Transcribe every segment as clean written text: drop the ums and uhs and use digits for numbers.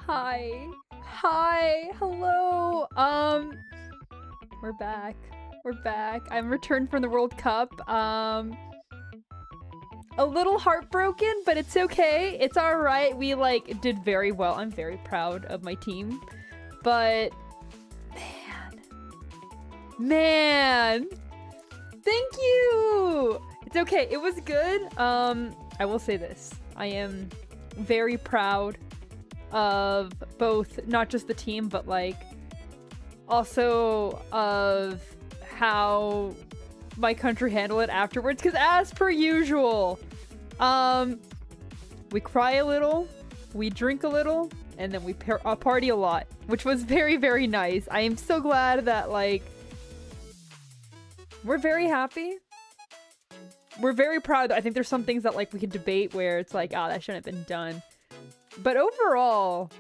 Hi. Hi. Hello. We're back. We're back. I'm returned from the World Cup. A little heartbroken, but it's okay. It's all right. We like did very well. I'm very proud of my team. But man. Thank you. It's okay. It was good. I will say this. I am very proud of both, not just the team, but like also of how my country handled it afterwards, because as per usual, we cry a little, we drink a little, and then we party a lot, which was very, very nice. I am so glad that like we're very happy. We're very proud. I think there's some things that like we could debate where it's like, oh, that shouldn't have been done. But overall,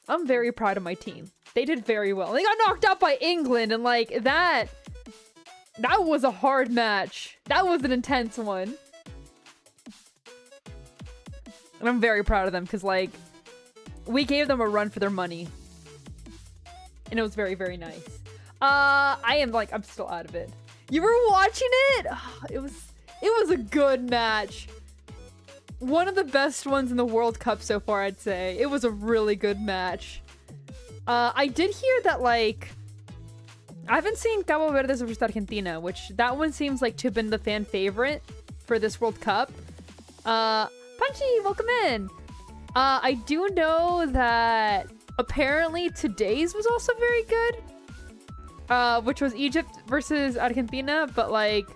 I'm very proud of my team. They did very well. They got knocked out by England, and like that was a hard match. That was an intense one. And I'm very proud of them because like we gave them a run for their money. And it was very, very nice. I'm still out of it. You were watching it? Oh, it was a good match. One of the best ones in the World Cup so far, I'd say. It was a really good match. I did hear that, like, I haven't seen Cabo Verdes versus Argentina, which that one seems like to have been the fan favorite for this World Cup. Punchy, welcome in. I do know that apparently today's was also very good, which was Egypt versus Argentina, but like,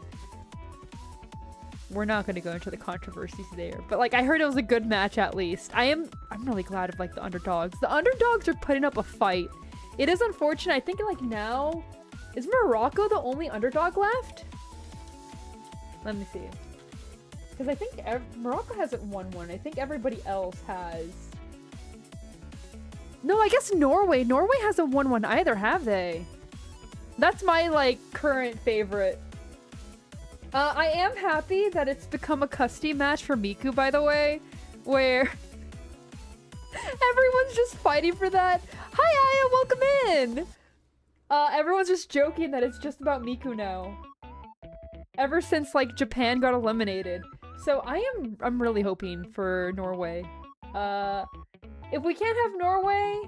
we're not going to go into the controversies there. But like, I heard it was a good match at least. I'm really glad of like the underdogs. The underdogs are putting up a fight. It is unfortunate. I think like now, is Morocco the only underdog left? Let me see. Because I think Morocco hasn't won one. I think everybody else has. No, I guess Norway. Norway hasn't won one either, have they? That's my like current favorite. I am happy that it's become a custom match for Miku, by the way, where everyone's just fighting for that. Hi, Aya, welcome in! Everyone's just joking that it's just about Miku now. Ever since, like, Japan got eliminated. So I'm really hoping for Norway. If we can't have Norway,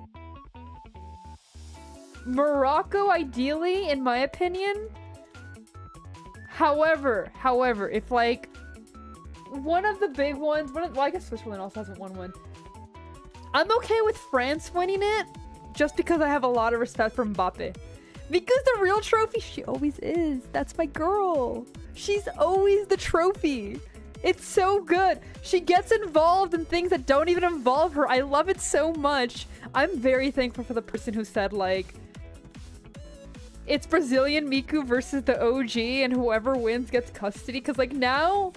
Morocco, ideally, in my opinion. However, if like one of the big ones, well, I guess Switzerland also hasn't won one. I'm okay with France winning it, just because I have a lot of respect for Mbappe. Miku's the real trophy. She always is. That's my girl. She's always the trophy. It's so good. She gets involved in things that don't even involve her. I love it so much. I'm very thankful for the person who said like, it's Brazilian Miku versus the OG, and whoever wins gets custody. Because, like, now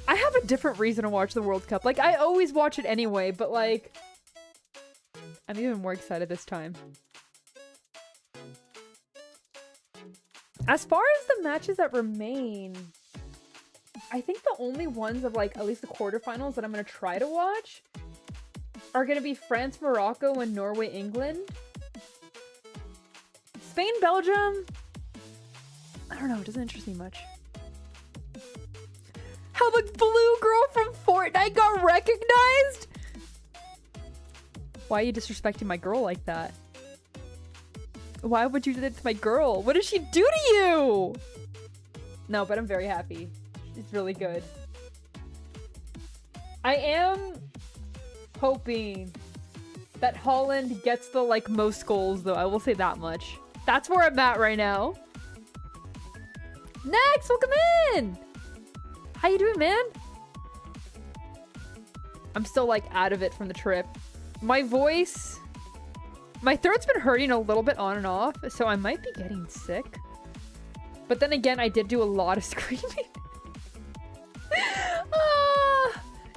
I have a different reason to watch the World Cup. Like, I always watch it anyway, but, like, I'm even more excited this time. As far as the matches that remain, I think the only ones of, like, at least the quarterfinals that I'm going to try to watch are going to be France, Morocco, and Norway, England. Spain, Belgium, I don't know, it doesn't interest me much. How the blue girl from Fortnite got recognized? Why are you disrespecting my girl like that? Why would you do that to my girl? What did she do to you? No, but I'm very happy. It's really good. I am hoping that Holland gets the like most goals though, I will say that much. That's where I'm at right now. Next, welcome in! How you doing, man? I'm still like out of it from the trip. My voice, my throat's been hurting a little bit on and off, so I might be getting sick. But then again, I did do a lot of screaming.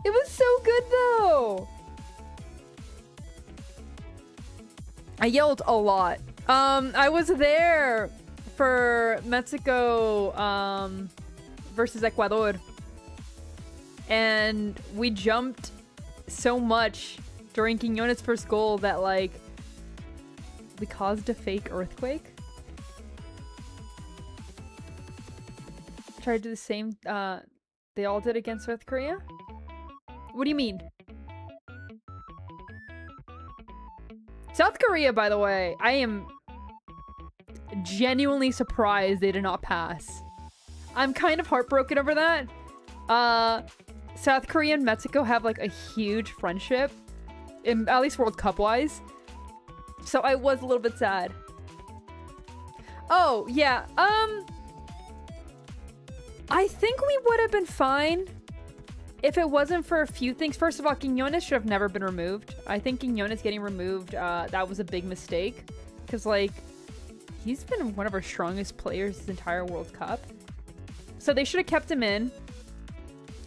It was so good though. I yelled a lot. I was there for Mexico versus Ecuador, and we jumped so much during Quinones' first goal that, like, we caused a fake earthquake. Tried to do the same, they all did against South Korea? What do you mean? South Korea, by the way, I am genuinely surprised they did not pass. I'm kind of heartbroken over that. South Korea and Mexico have like a huge friendship, at least World Cup wise. So I was a little bit sad. Oh, yeah. I think we would have been fine if it wasn't for a few things. First of all, Quinones should have never been removed. I think Quinones getting removed, that was a big mistake. Because, like, he's been one of our strongest players this entire World Cup. So they should have kept him in.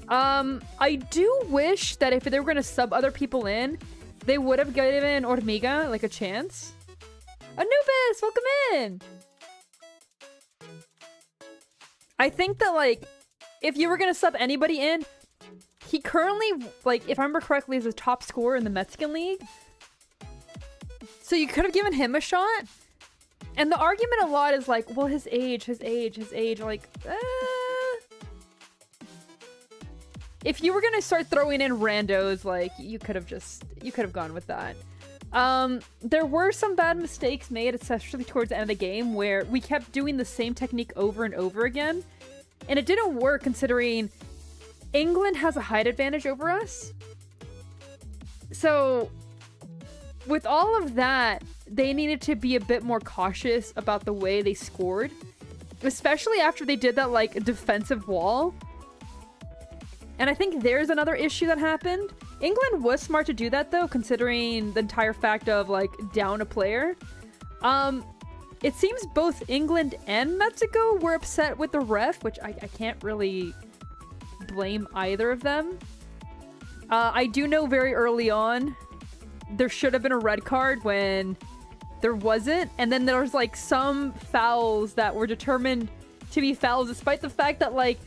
I do wish that if they were going to sub other people in, they would have given Hormiga, like, a chance. Anubis, welcome in! I think that, like, if you were going to sub anybody in, he currently, like, if I remember correctly, is a top scorer in the Mexican League. So you could have given him a shot. And the argument a lot is like, well, his age. Like, if you were going to start throwing in randos, like, you could have gone with that. There were some bad mistakes made, especially towards the end of the game, where we kept doing the same technique over and over again. And it didn't work considering England has a height advantage over us. So with all of that, they needed to be a bit more cautious about the way they scored, especially after they did that, like, defensive wall. And I think there's another issue that happened. England was smart to do that, though, considering the entire fact of, like, down a player. It seems both England and Mexico were upset with the ref, which I can't really blame either of them. I do know very early on there should have been a red card when there wasn't, and then there was, like, some fouls that were determined to be fouls, despite the fact that, like,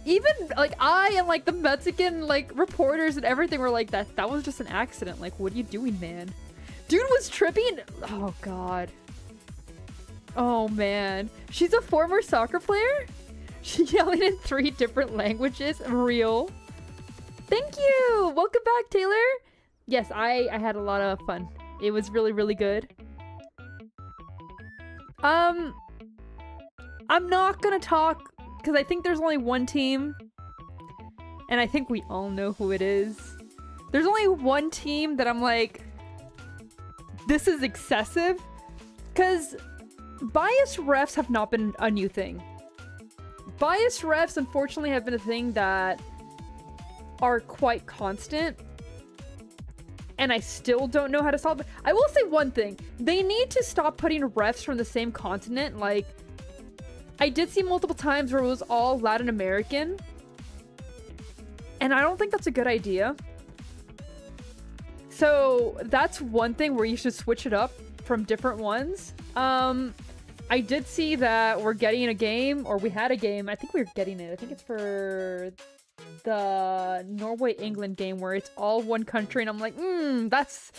even, like, I and, like, the Mexican, like, reporters and everything were like, that was just an accident. Like, what are you doing, man? Dude was tripping. Oh, God. Oh, man. She's a former soccer player? She's yelling in 3 different languages. Real. Thank you. Welcome back, Taylor. Yes, I had a lot of fun. It was really, really good. I'm not gonna talk because I think there's only one team, and I think we all know who it is. There's only one team that I'm like, this is excessive, because biased refs have not been a new thing. Biased refs, unfortunately, have been a thing that are quite constant, and I still don't know how to solve it. I will say one thing. They need to stop putting refs from the same continent. Like, I did see multiple times where it was all Latin American, and I don't think that's a good idea. So that's one thing where you should switch it up from different ones. I did see that we're getting a game, or we had a game. I think we were getting it. I think it's for the Norway-England game where it's all one country, and I'm like, that's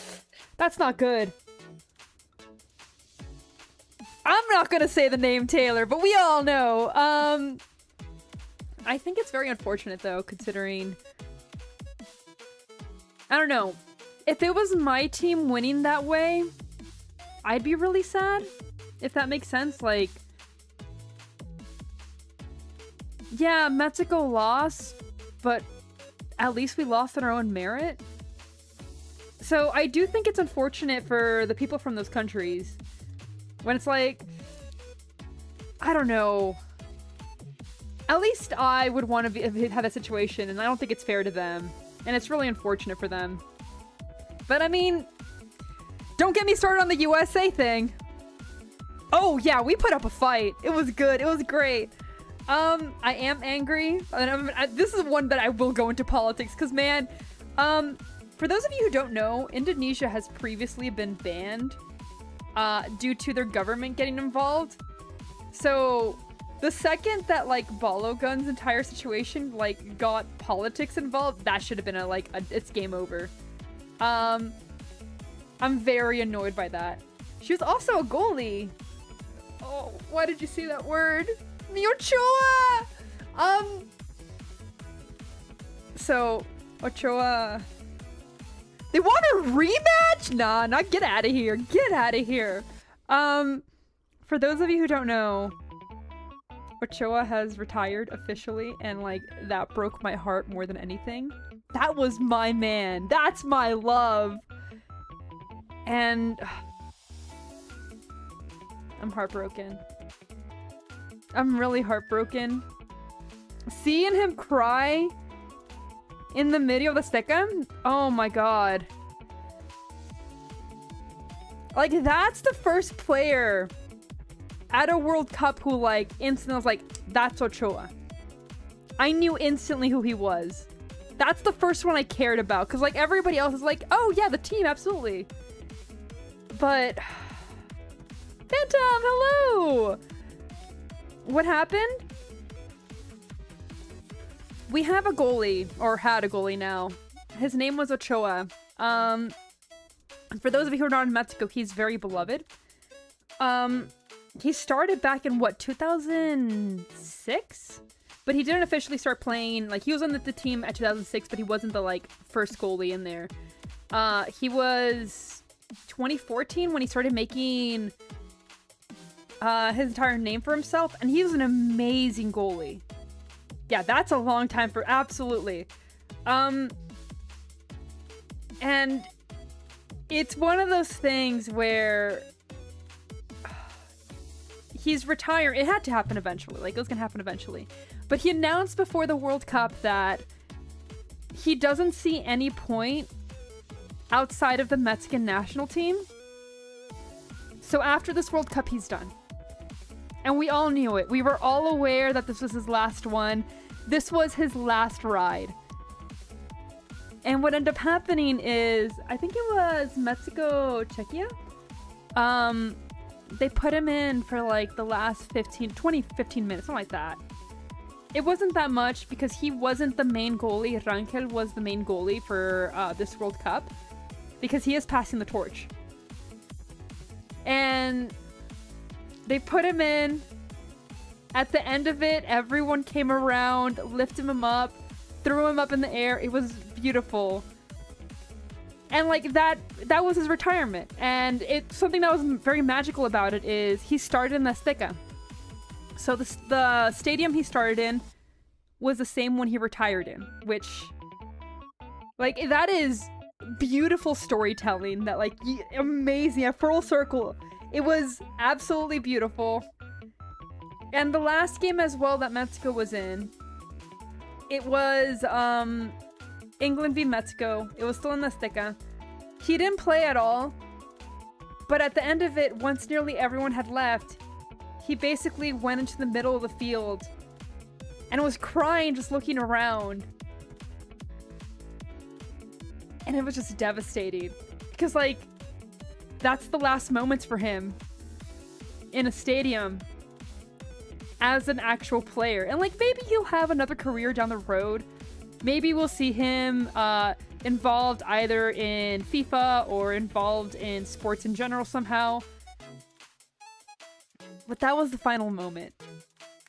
not good. I'm not gonna say the name Taylor, but we all know. I think it's very unfortunate, though, considering... I don't know. If it was my team winning that way, I'd be really sad. If that makes sense. Like... yeah, Mexico lost, but at least we lost on our own merit. So I do think it's unfortunate for the people from those countries. When it's like, I don't know. At least I would want to have that situation, and I don't think it's fair to them. And it's really unfortunate for them. But I mean, don't get me started on the USA thing. Oh yeah, we put up a fight. It was good. It was great. I am angry. And this is one that I will go into politics, because man, for those of you who don't know, Indonesia has previously been banned due to their government getting involved. So The second that like Balogun's entire situation like got politics involved, that should have been it's game over. I'm very annoyed by that. She was also a goalie. Oh, why did you say that word? Ochoa! So Ochoa, they want a rematch? Nah, get out of here. Get out of here. For those of you who don't know, Ochoa has retired officially, and like that broke my heart more than anything. That was my man. That's my love. And I'm heartbroken. I'm really heartbroken. Seeing him cry in the middle of the Azteca? Oh my god. Like, that's the first player at a World Cup who, like, instantly was like, that's Ochoa. I knew instantly who he was. That's the first one I cared about, because, like, everybody else is like, oh, yeah, the team, absolutely. But... Phantom, hello! What happened? We have a goalie, or had a goalie now. His name was Ochoa. For those of you who are not in Mexico, he's very beloved. He started back in, what, 2006? But he didn't officially start playing, like, he was on the team at 2006, but he wasn't the, like, first goalie in there. He was 2014 when he started making his entire name for himself, and he was an amazing goalie. Yeah, that's a long time for, absolutely. And it's one of those things where he's retired. It had to happen eventually. Like, it was gonna happen eventually. But he announced before the World Cup that he doesn't see any point outside of the Mexican national team. So after this World Cup, he's done. And we all knew it. We were all aware that this was his last one. This was his last ride. And what ended up happening is, I think it was Mexico, Czechia? They put him in for like the last 15 minutes, something like that. It wasn't that much because he wasn't the main goalie. Rangel was the main goalie for this World Cup because he is passing the torch. And they put him in. At the end of it, everyone came around, lifted him up, threw him up in the air. It was beautiful. And like that was his retirement. And it's something that was very magical about it is he started in the Azteca. So the stadium he started in was the same one he retired in, which, like, that is beautiful storytelling. That, like, amazing, a full circle. It was absolutely beautiful. And the last game as well that Mexico was in, it was England v Mexico. It was still in the Azteca. He didn't play at all, but at the end of it, once nearly everyone had left, he basically went into the middle of the field and was crying just looking around. And it was just devastating because, like, that's the last moments for him in a stadium as an actual player. And, like, maybe he'll have another career down the road. Maybe we'll see him involved either in FIFA or involved in sports in general somehow. But that was the final moment.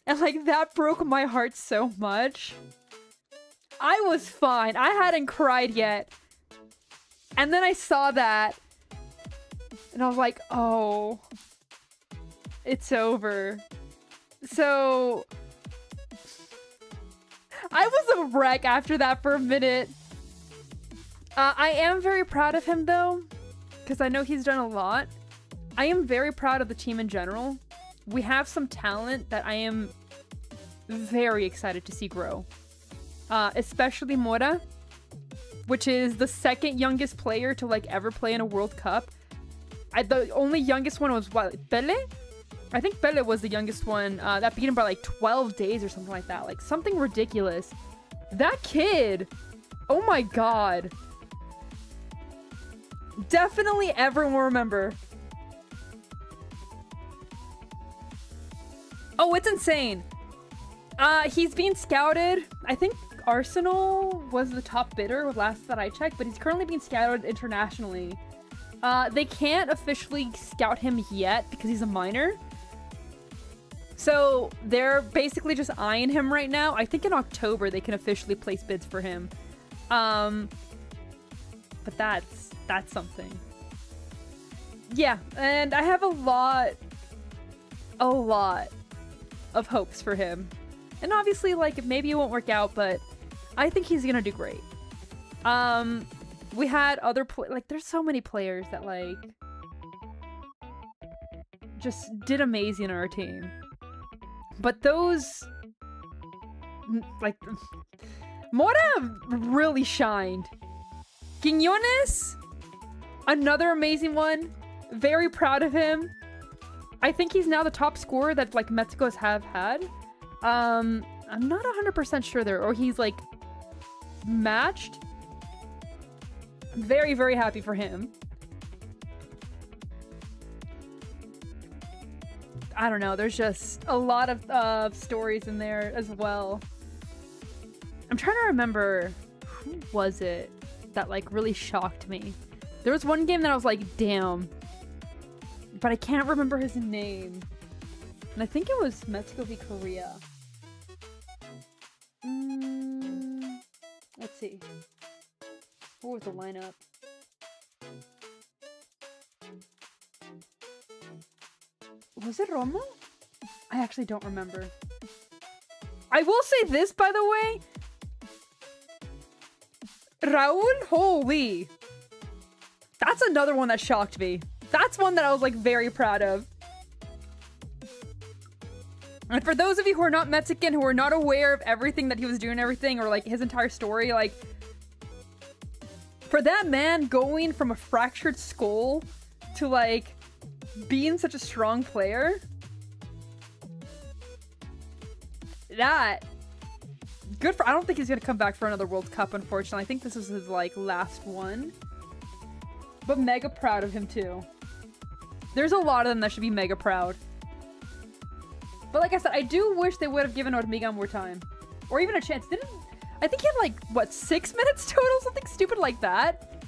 And, like, that broke my heart so much. I was fine. I hadn't cried yet. And then I saw that. And I was like, oh. It's over. So I was a wreck after that for a minute. I am very proud of him though, because I know he's done a lot. I am very proud of the team in general. We have some talent that I am very excited to see grow. Especially Mora, which is the second youngest player to like ever play in a World Cup. The only youngest one was what, Pele? I think Pele was the youngest one that beat him by like 12 days or something like that. Like something ridiculous. That kid, oh my god. Definitely everyone will remember. Oh, it's insane. He's being scouted. I think Arsenal was the top bidder last that I checked, but he's currently being scouted internationally. They can't officially scout him yet because he's a minor. So they're basically just eyeing him right now. I think in October they can officially place bids for him. But that's something. Yeah, and I have a lot of hopes for him. And obviously, like, maybe it won't work out, but I think he's gonna do great. We had other like, there's so many players that, like, just did amazing on our team. But those, like, Mora really shined. Quiñones, another amazing one. Very proud of him. I think he's now the top scorer that, like, Mexicos have had. I'm not 100% sure there, or he's, like, matched. I'm very, very happy for him. I don't know, there's just a lot of stories in there as well. I'm trying to remember, who was it that, like, really shocked me? There was one game that I was like, damn. But I can't remember his name. And I think it was Mexico v Korea. Let's see. What was the lineup? Was it Romo? I actually don't remember. I will say this, by the way. Raul, holy. That's another one that shocked me. That's one that I was, like, very proud of. And for those of you who are not Mexican, who are not aware of everything that he was doing, everything, or, like, his entire story, like, for that man going from a fractured skull to, like, being such a strong player, that, good for, I don't think he's gonna come back for another World Cup, unfortunately. I think this is his, like, last one. But mega proud of him, too. There's a lot of them that should be mega proud. But like I said, I do wish they would have given Hormiga more time. Or even a chance. I think he had, like, what, 6 minutes total? Something stupid like that.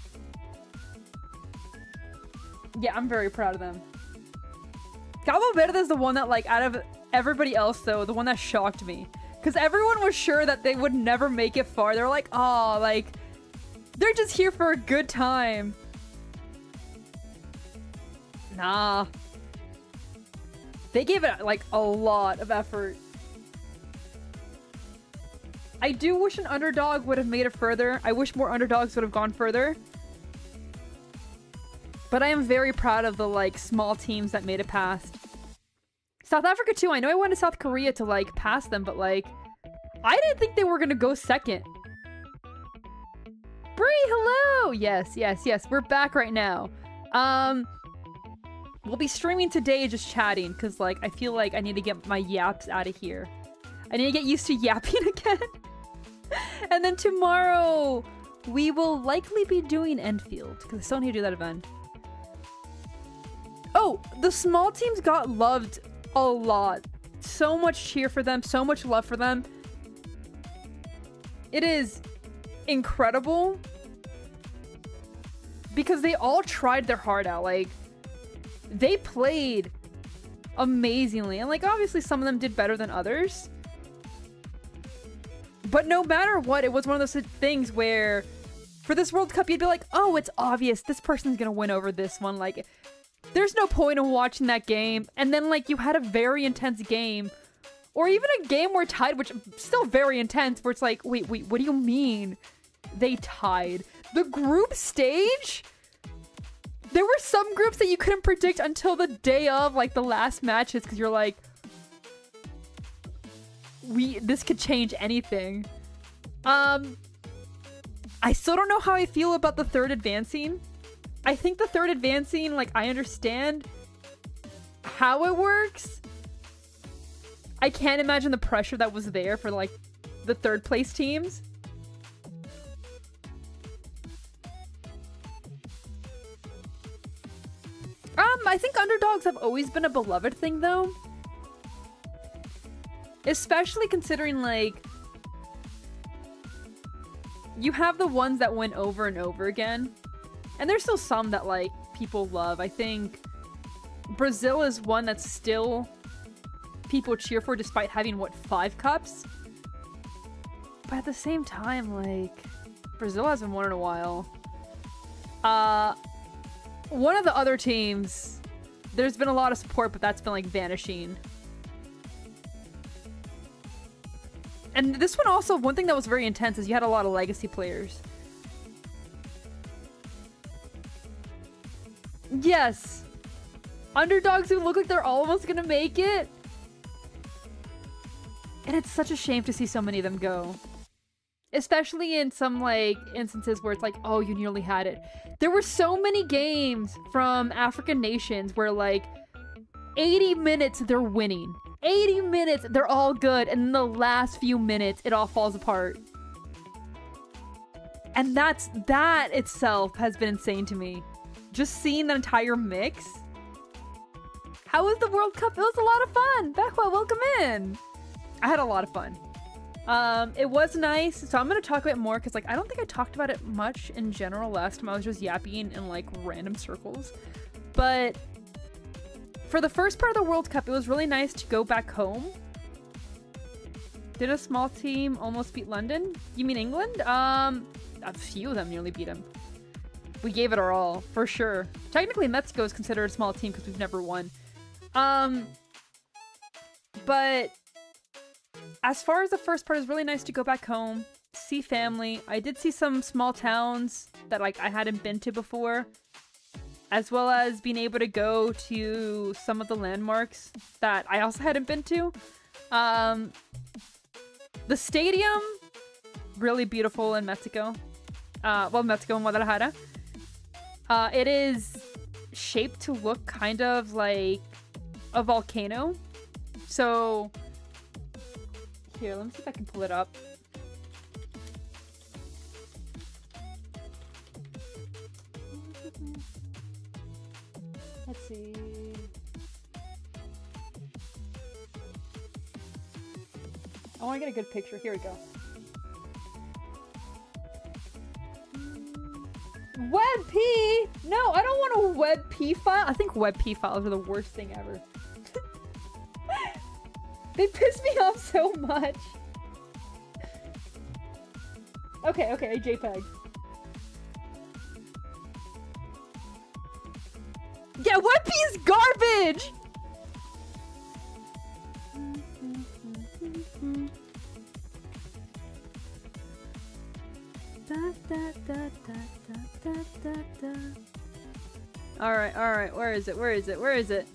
Yeah, I'm very proud of them. Cabo Verde is the one that, like, out of everybody else, though, the one that shocked me. Because everyone was sure that they would never make it far. They were like, oh, like, they're just here for a good time. Nah. They gave it, like, a lot of effort. I do wish an underdog would have made it further. I wish more underdogs would have gone further. But I am very proud of the, like, small teams that made it past. South Africa, too. I know I wanted South Korea to, like, pass them, but, like, I didn't think they were gonna go second. Bree, hello! Yes, yes, yes. We're back right now. We'll be streaming today, just chatting, because, like, I feel like I need to get my yaps out of here. I need to get used to yapping again. And then tomorrow, we will likely be doing Enfield, because I still need to do that event. Oh, the small teams got loved a lot. So much cheer for them, so much love for them. It is incredible. Because they all tried their heart out, like, they played amazingly. And, like, obviously some of them did better than others. But no matter what, it was one of those things where for this World Cup, you'd be like, oh, it's obvious this person's gonna win over this one. Like, there's no point in watching that game. And then, like, you had a very intense game. Or even a game where tied, which still very intense, where it's like, wait, what do you mean they tied? The group stage? There were some groups that you couldn't predict until the day of, like, the last matches, because you're like, this could change anything. I still don't know how I feel about the third advancing. I think the third advancing, like, I understand how it works. I can't imagine the pressure that was there for, like, the third place teams. I think underdogs have always been a beloved thing, though. Especially considering, like, you have the ones that win over and over again. And there's still some that, like, people love. I think Brazil is one that still people cheer for despite having, what, 5 cups? But at the same time, like, Brazil hasn't won in a while. One of the other teams, there's been a lot of support, but that's been, like, vanishing. And this one also, one thing that was very intense is you had a lot of legacy players. Yes! Underdogs who look like they're almost gonna make it. And it's such a shame to see so many of them go. Especially in some, like, instances where it's like, oh, you nearly had it. There were so many games from African nations where, like, 80 minutes they're winning. 80 minutes, they're all good. And in the last few minutes, it all falls apart. And that itself has been insane to me. Just seeing the entire mix. How was the World Cup? It was a lot of fun. Bekwa, welcome in. I had a lot of fun. It was nice. So I'm going to talk about it more because, like, I don't think I talked about it much in general last time. I was just yapping in, like, random circles. But for the first part of the World Cup, it was really nice to go back home. Did a small team almost beat London? You mean England? A few of them nearly beat them. We gave it our all, for sure. Technically, Mexico is considered a small team because we've never won. But as far as the first part, it was really nice to go back home, see family. I did see some small towns that, like, I hadn't been to before, as well as being able to go to some of the landmarks that I also hadn't been to. The stadium, really beautiful in Mexico. Well, Mexico and Guadalajara. It is shaped to look kind of like a volcano. So here, let me see if I can pull it up. Let's see. I want to get a good picture. Here we go. WebP? No, I don't want a WebP file. I think WebP files are the worst thing ever. They piss me off so much. Okay, a JPEG. Yeah, WebP is garbage! Alright, where is it?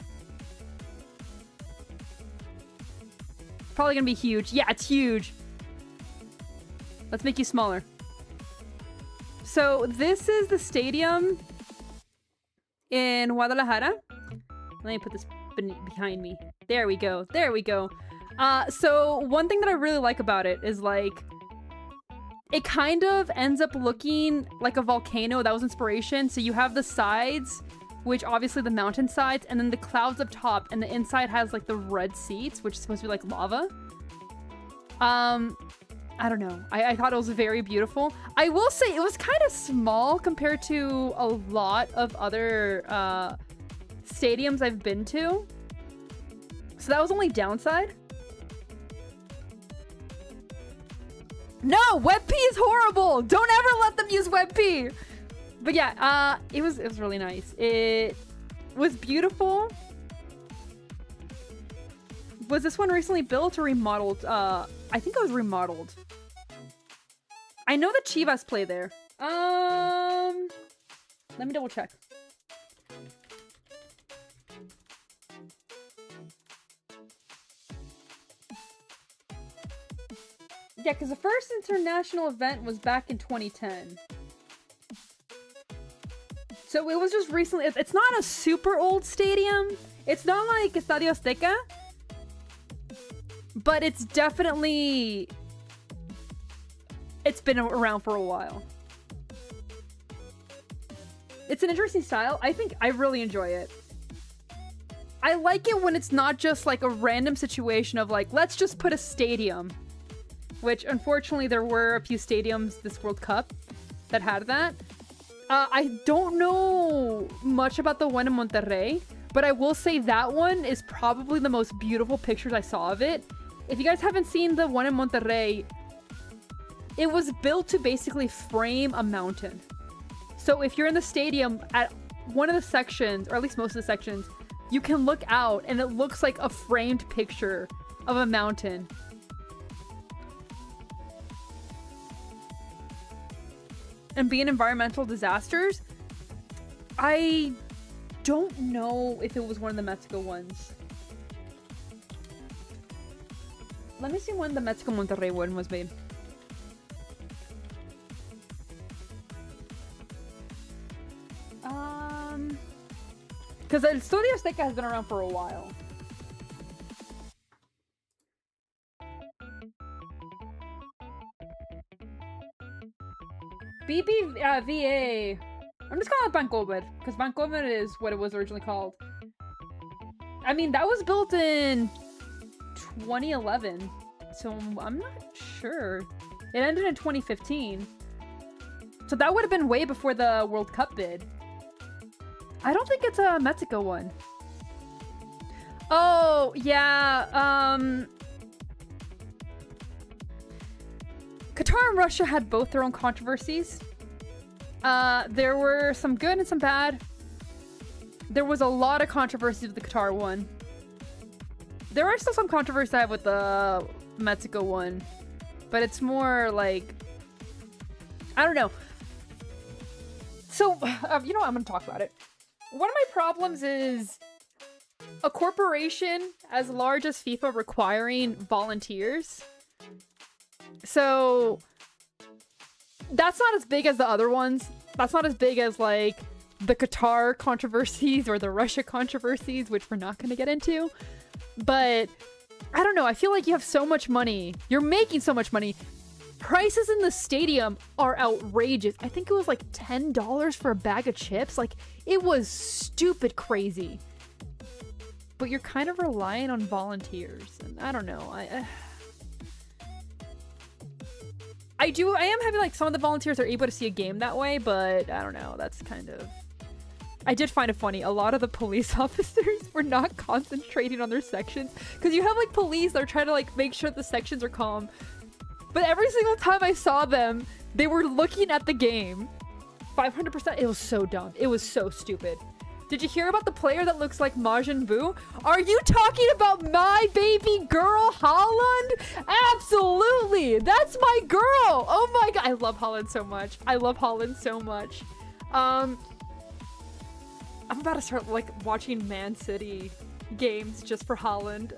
Probably gonna be huge. Yeah, it's huge. Let's make you smaller. So this is the stadium in Guadalajara. Let me put this behind me. There we go. So one thing that I really like about it is, like, it kind of ends up looking like a volcano. That was inspiration. So you have the sides, which obviously the mountain sides, and then the clouds up top, and the inside has, like, the red seats, which is supposed to be like lava. I don't know. I thought it was very beautiful. I will say it was kind of small compared to a lot of other stadiums I've been to. So that was only downside. No, WebP is horrible. Don't ever let them use WebP. But yeah, it was really nice. It was beautiful. Was this one recently built or remodeled? I think it was remodeled. I know that Chivas play there. Let me double check. Yeah, because the first international event was back in 2010. So it was just recently. It's not a super old stadium. It's not like Estadio Azteca. But it's definitely... It's been around for a while. It's an interesting style. I think I really enjoy it. I like it when it's not just like a random situation of like, let's just put a stadium. Which, unfortunately, there were a few stadiums this World Cup that had that. I don't know much about the one in Monterrey, but I will say that one is probably the most beautiful pictures I saw of it. If you guys haven't seen the one in Monterrey, it was built to basically frame a mountain. So if you're in the stadium at one of the sections, or at least most of the sections, you can look out and it looks like a framed picture of a mountain. And being environmental disasters, I don't know if it was one of the Mexico ones. Let me see when the Mexico Monterrey one was made. Because El Estadio Azteca has been around for a while. BBVA. I'm just calling it Vancouver, because Vancouver is what it was originally called. I mean, that was built in 2011, so I'm not sure. It ended in 2015. So that would have been way before the World Cup bid. I don't think it's a Mexico one. Oh, yeah, Qatar and Russia had both their own controversies. There were some good and some bad. There was a lot of controversy with the Qatar one. There are still some controversy I have with the Mexico one, but it's more like, I don't know. So, you know what? I'm gonna talk about it. One of my problems is a corporation as large as FIFA requiring volunteers. So that's not as big as the other ones. That's not as big as like the Qatar controversies or the Russia controversies, which we're not going to get into. But I don't know. I feel like you have so much money. You're making so much money. Prices in the stadium are outrageous. I think it was like $10 for a bag of chips. Like, it was stupid crazy. But you're kind of relying on volunteers. And I don't know. I am having like some of the volunteers are able to see a game that way, but I don't know. That's kind of... I did find it funny. A lot of the police officers were not concentrating on their sections. Because you have like police that are trying to like make sure the sections are calm. But every single time I saw them, they were looking at the game. 500%. It was so dumb. It was so stupid. Did you hear about the player that looks like Majin Buu? Are you talking about my baby girl, Holland? Absolutely. That's my girl. Oh my god. I love Holland so much. I love Holland so much. I'm about to start like watching Man City games just for Holland.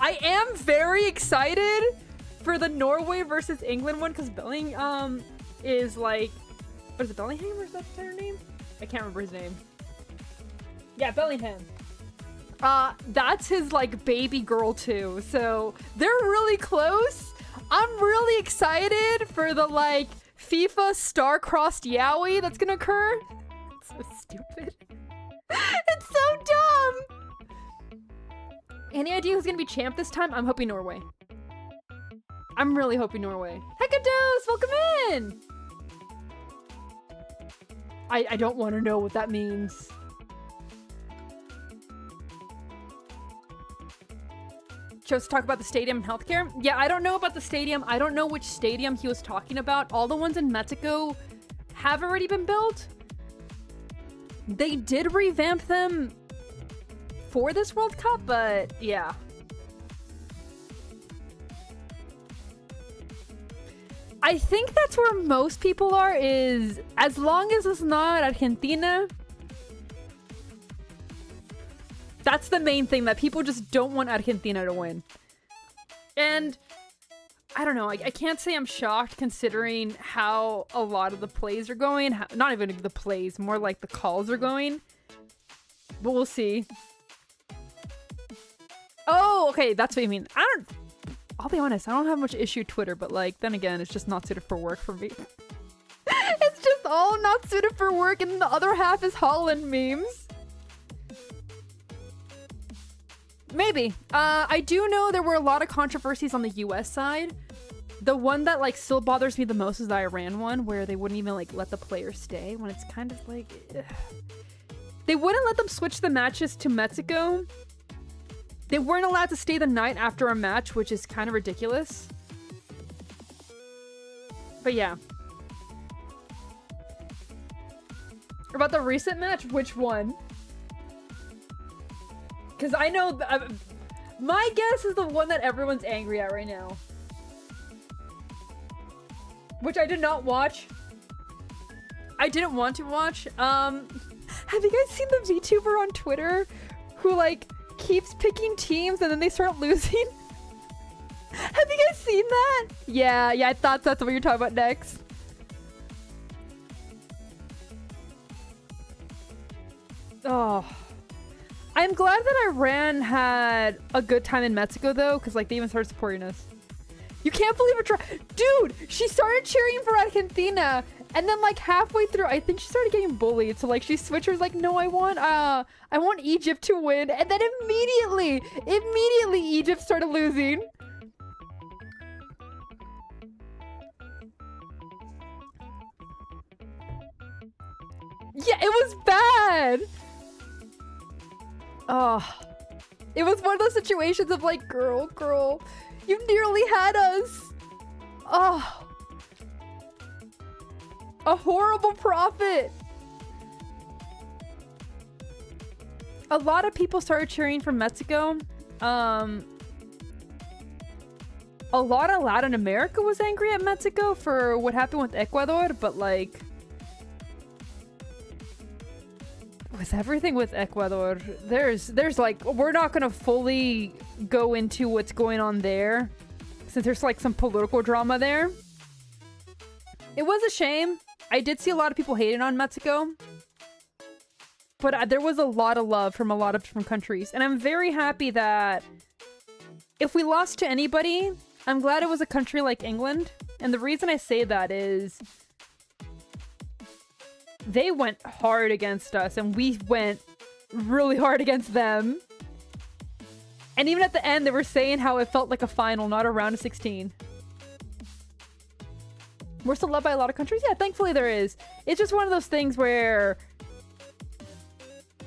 I am very excited for the Norway versus England one, because Bellingham is like, what is it, Bellingham or is that their name? I can't remember his name. Yeah, Bellingham. That's his like baby girl too, so they're really close. I'm really excited for the like FIFA star-crossed Yowie that's gonna occur. It's so stupid. It's so dumb. Any idea who's gonna be champ this time? I'm hoping Norway. I'm really hoping Norway. Heckados, welcome in! I don't want to know what that means. Chose to talk about the stadium and healthcare. Yeah, I don't know about the stadium. I don't know which stadium he was talking about. All the ones in Mexico have already been built. They did revamp them for this World Cup, but yeah. I think that's where most people are, is as long as it's not Argentina. That's the main thing, that people just don't want Argentina to win. And I don't know, I can't say I'm shocked considering how a lot of the plays are going. Not even the plays, more like the calls are going. But we'll see. Oh, okay, that's what you mean. I'll be honest, I don't have much issue with Twitter, but like, then again, it's just not suited for work for me. It's just all not suited for work, and the other half is Holland memes. Maybe. I do know there were a lot of controversies on the US side. The one that like still bothers me the most is the Iran one, where they wouldn't even like let the players stay, when it's kind of like ugh. They wouldn't let them switch the matches to Mexico. They weren't allowed to stay the night after a match, which is kind of ridiculous. But yeah. About the recent match, which one? Because I know my guess is the one that everyone's angry at right now, which I did not watch. I didn't want to watch. Have you guys seen the VTuber on Twitter who like keeps picking teams and then they start losing? Have you guys seen that? Yeah, I thought that's what you're talking about next. Oh, I'm glad that Iran had a good time in Mexico though, because like they even started supporting us. You can't believe it, dude. She started cheering for Argentina, and then like halfway through, I think she started getting bullied. So like she switched. Her, was like, no, I want Egypt to win, and then immediately Egypt started losing. Yeah, it was bad. Oh, it was one of those situations of like, girl, you nearly had us. Oh, a horrible prophet. A lot of people started cheering for Mexico. A lot of Latin America was angry at Mexico for what happened with Ecuador, but like, with everything with Ecuador, there's like, we're not gonna fully go into what's going on there since there's like some political drama there. It was a shame. I did see a lot of people hating on Mexico, but there was a lot of love from a lot of different countries, and I'm very happy that if we lost to anybody, I'm glad it was a country like England. And the reason I say that is they went hard against us and we went really hard against them. And even at the end, they were saying how it felt like a final, not a round of 16. We're still loved by a lot of countries. Yeah, thankfully there is. It's just one of those things where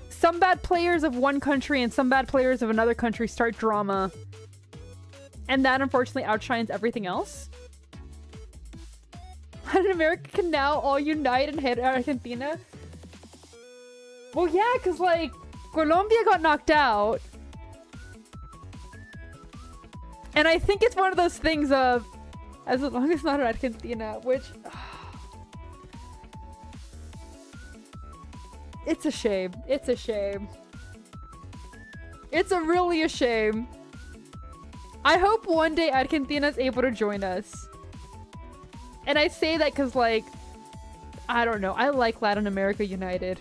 some bad players of one country and some bad players of another country start drama. And that unfortunately outshines everything else. Latin America can now all unite and hit Argentina. Well, yeah, because like Colombia got knocked out. And I think it's one of those things of, as long as it's not Argentina, which it's a shame. It's a shame. It's really a shame. I hope one day Argentina is able to join us. And I say that because, like, I don't know. I like Latin America United.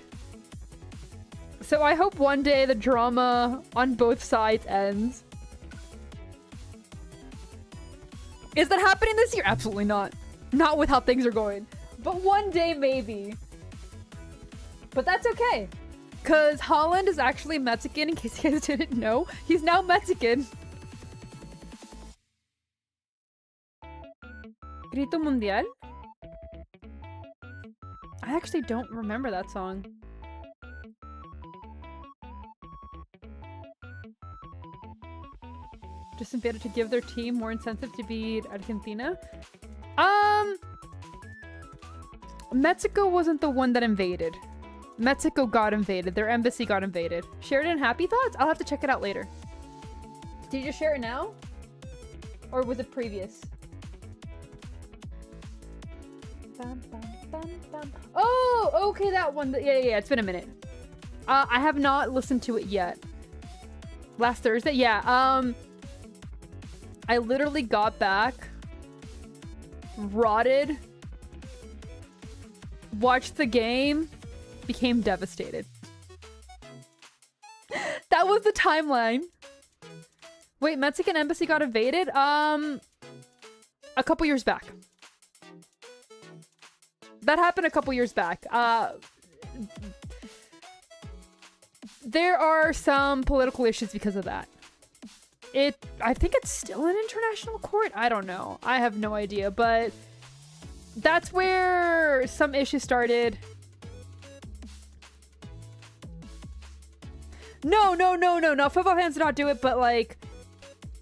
So I hope one day the drama on both sides ends. Is that happening this year? Absolutely not. Not with how things are going. But one day, maybe. But that's okay. Because Holland is actually Mexican, in case you guys didn't know. He's now Mexican. Grito Mundial? I actually don't remember that song. Just invited to give their team more incentive to beat Argentina. Mexico wasn't the one that invaded. Mexico got invaded. Their embassy got invaded. Sheridan, happy thoughts? I'll have to check it out later. Did you just share it now? Or was it previous? Oh, okay, that one. Yeah, it's been a minute. I have not listened to it yet. Last Thursday? Yeah, I literally got back, rotted, watched the game, became devastated. That was the timeline. Wait, Mexican embassy got invaded? A couple years back. That happened a couple years back. There are some political issues because of that. I think it's still in international court. I don't know. I have no idea, but that's where some issues started. No. Football fans do not do it, but like,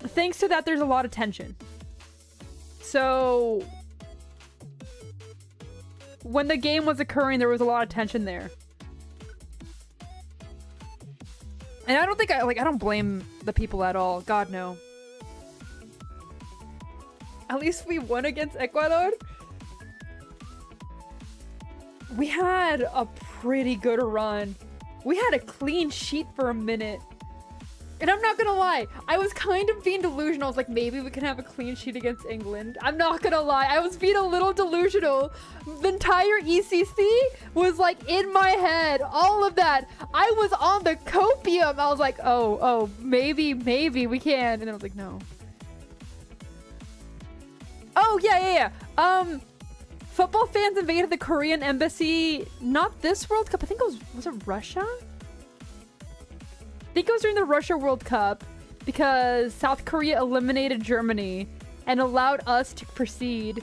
thanks to that, there's a lot of tension. So when the game was occurring, there was a lot of tension there. And I don't think I don't blame the people at all. God, no. At least we won against Ecuador. We had a pretty good run. We had a clean sheet for a minute. And I'm not gonna lie, I was kind of being delusional. I was like, maybe we can have a clean sheet against England. I'm not gonna lie, I was being a little delusional. The entire ECC was like in my head, all of that. I was on the copium. I was like, oh, maybe we can. And I was like, no. Oh, yeah. Football fans invaded the Korean embassy. Not this World Cup. I think it was it Russia? I think it was during the Russia World Cup because South Korea eliminated Germany and allowed us to proceed.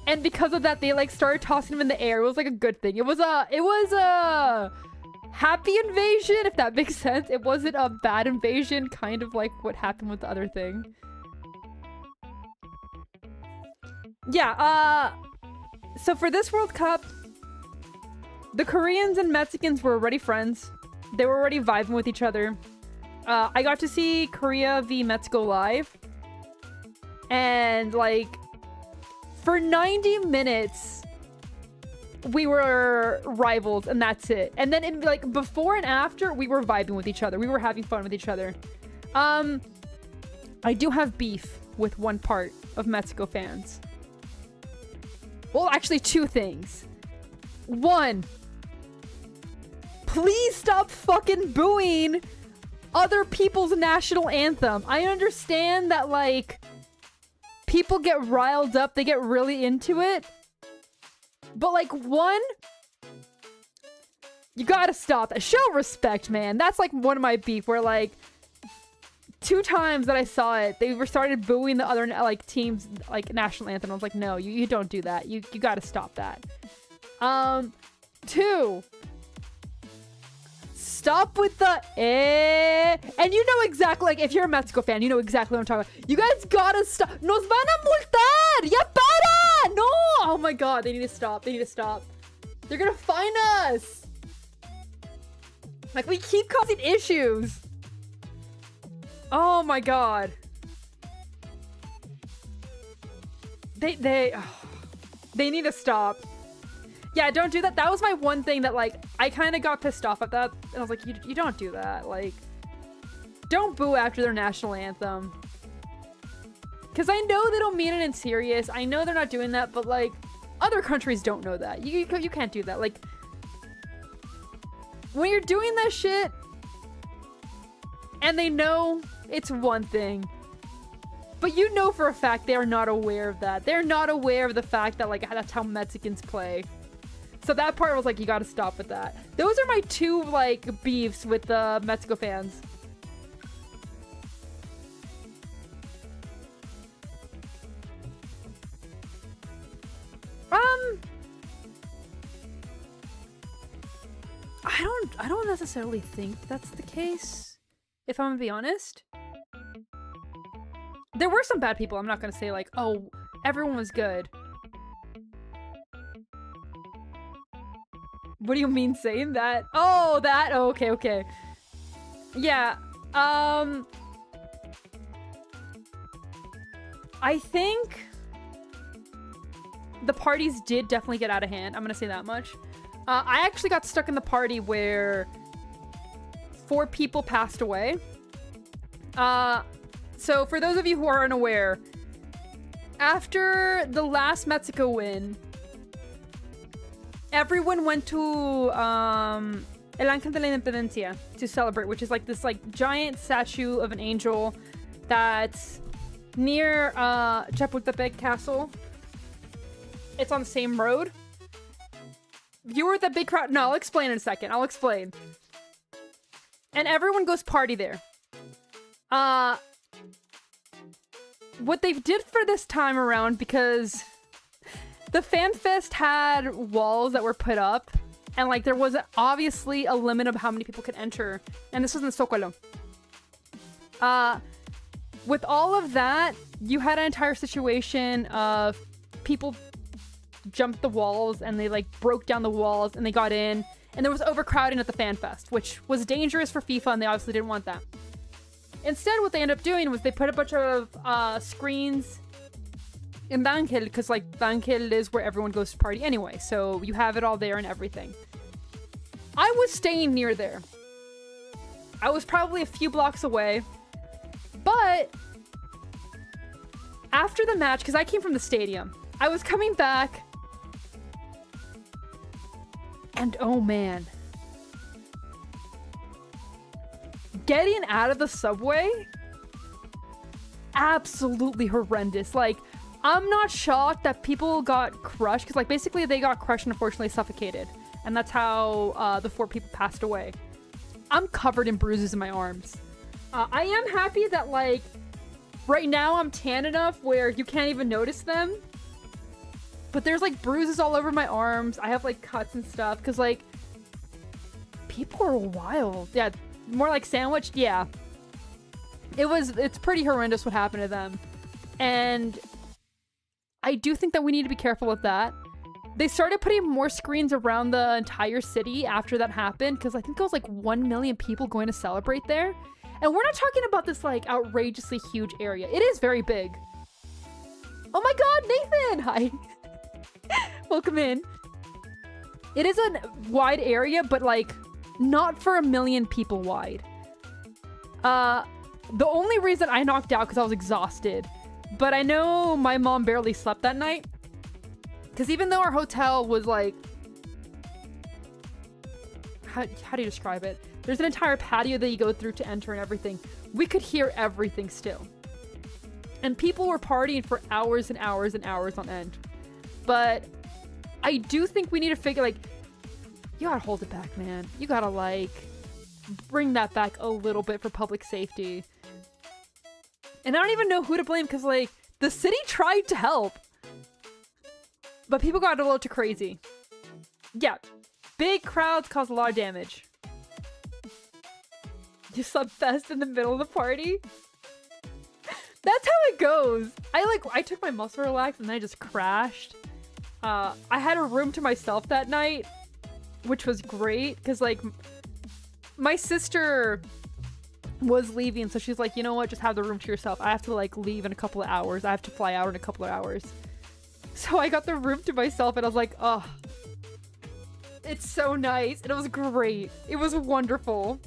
And because of that, they like started tossing them in the air. It was like a good thing. It was a happy invasion, if that makes sense. It wasn't a bad invasion, kind of like what happened with the other thing. Yeah, so for this World Cup, the Koreans and Mexicans were already friends. They were already vibing with each other. I got to see Korea v Mexico live. And like, for 90 minutes, we were rivals and that's it. And then like before and after, we were vibing with each other. We were having fun with each other. I do have beef with one part of Mexico fans. Well, actually two things. One, please stop fucking booing other people's national anthem. I understand that, like, people get riled up, they get really into it. But, like, one, you gotta stop that. Show respect, man. That's, like, one of my beef, where, like, 2 times that I saw it, they were started booing the other, like, team's, like, national anthem. I was like, no, you don't do that. You gotta stop that. 2, stop with the eh. And you know exactly, like, if you're a Mexico fan, you know exactly what I'm talking about. You guys gotta stop. Nos van a multar! Ya para! No! Oh my god, they need to stop. They need to stop. They're gonna fine us. Like, we keep causing issues. Oh my god. They need to stop. Yeah, don't do that. That was my one thing that, like, I kind of got pissed off at that. And I was like, you don't do that. Like, don't boo after their national anthem. Because I know they don't mean it in serious. I know they're not doing that, but, like, other countries don't know that. You can't do that. Like, when you're doing that shit, and they know it's one thing, but you know for a fact they are not aware of that. They're not aware of the fact that, like, that's how Mexicans play. So that part was like, you gotta stop with that. Those are my 2, like, beefs with the Mexico fans. I don't necessarily think that's the case, if I'm gonna be honest. There were some bad people. I'm not gonna say, like, oh, everyone was good. What do you mean saying that? Oh, that? Oh, okay. Yeah, I think the parties did definitely get out of hand. I'm gonna say that much. I actually got stuck in the party where 4 people passed away. So for those of you who are unaware, after the last Mexico win, everyone went to El Ángel de la Independencia to celebrate, which is like this like giant statue of an angel that's near Chapultepec Castle. It's on the same road. You were at that big crowd. No, I'll explain in a second. I'll explain. And everyone goes party there. what they did for this time around, because the FanFest had walls that were put up, and like there was obviously a limit of how many people could enter, and this was in Zócalo. With all of that, you had an entire situation of people jumped the walls and they like broke down the walls and they got in, and there was overcrowding at the FanFest, which was dangerous for FIFA, and they obviously didn't want that. Instead, what they ended up doing was they put a bunch of screens in Dije, because like Dije is where everyone goes to party anyway, so you have it all there and everything. I was staying near there. I was probably a few blocks away, but after the match, because I came from the stadium, I was coming back, and oh man, getting out of the subway, absolutely horrendous. Like, I'm not shocked that people got crushed, because like basically they got crushed and unfortunately suffocated, and that's how the 4 people passed away. I'm covered in bruises in my arms. I am happy that like right now I'm tan enough where you can't even notice them, but there's like bruises all over my arms. I have like cuts and stuff because like people are wild. Yeah, more like sandwiched. Yeah, it's pretty horrendous what happened to them, and I do think that we need to be careful with that. They started putting more screens around the entire city after that happened, because I think it was like 1 million people going to celebrate there. And we're not talking about this like outrageously huge area. It is very big. Oh my god, Nathan! Hi. Welcome in. It is a wide area, but like not for 1 million people wide. The only reason I knocked out because I was exhausted. But I know my mom barely slept that night. Because even though our hotel was like... How do you describe it? There's an entire patio that you go through to enter and everything. We could hear everything still. And people were partying for hours and hours and hours on end. But I do think we need to figure, like... You gotta hold it back, man. You gotta, like... bring that back a little bit for public safety. And I don't even know who to blame, because, like, the city tried to help. But people got a little too crazy. Yeah. Big crowds cause a lot of damage. You slept best in the middle of the party? That's how it goes. I took my muscle relax and then I just crashed. I had a room to myself that night, which was great, because, like, my sister was leaving, so she's like, you know what, just have the room to yourself. I have to like leave in a couple of hours. I have to fly out in a couple of hours. So I got the room to myself and I was like, oh, it's so nice. And it was great. It was wonderful.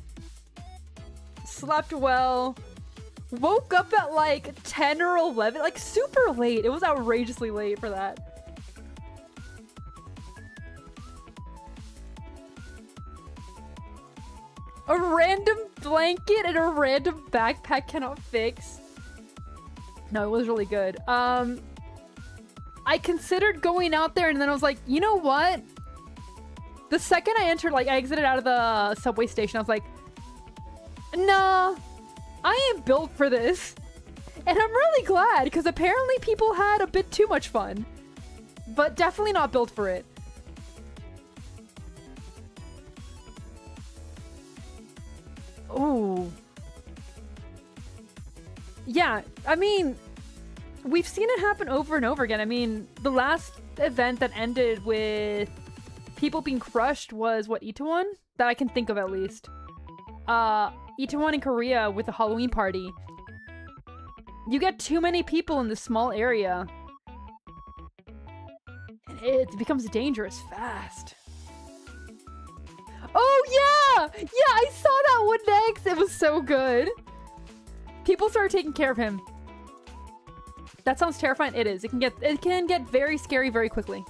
Slept well. Woke up at like 10 or 11, like super late. It was outrageously late for that. A random blanket and a random backpack cannot fix. No, it was really good. I considered going out there and then I was like, you know what? The second I entered, like I exited out of the subway station, I was like, nah, I ain't built for this. And I'm really glad, because apparently people had a bit too much fun. But definitely not built for it. Oh. Yeah, I mean, we've seen it happen over and over again. I mean, the last event that ended with people being crushed was, what, Itaewon? That I can think of, at least. Itaewon in Korea with a Halloween party. You get too many people in this small area, and it becomes dangerous fast. Oh, yeah! Yeah, I saw that one next! It was so good. People started taking care of him. That sounds terrifying. It is. It can get very scary very quickly.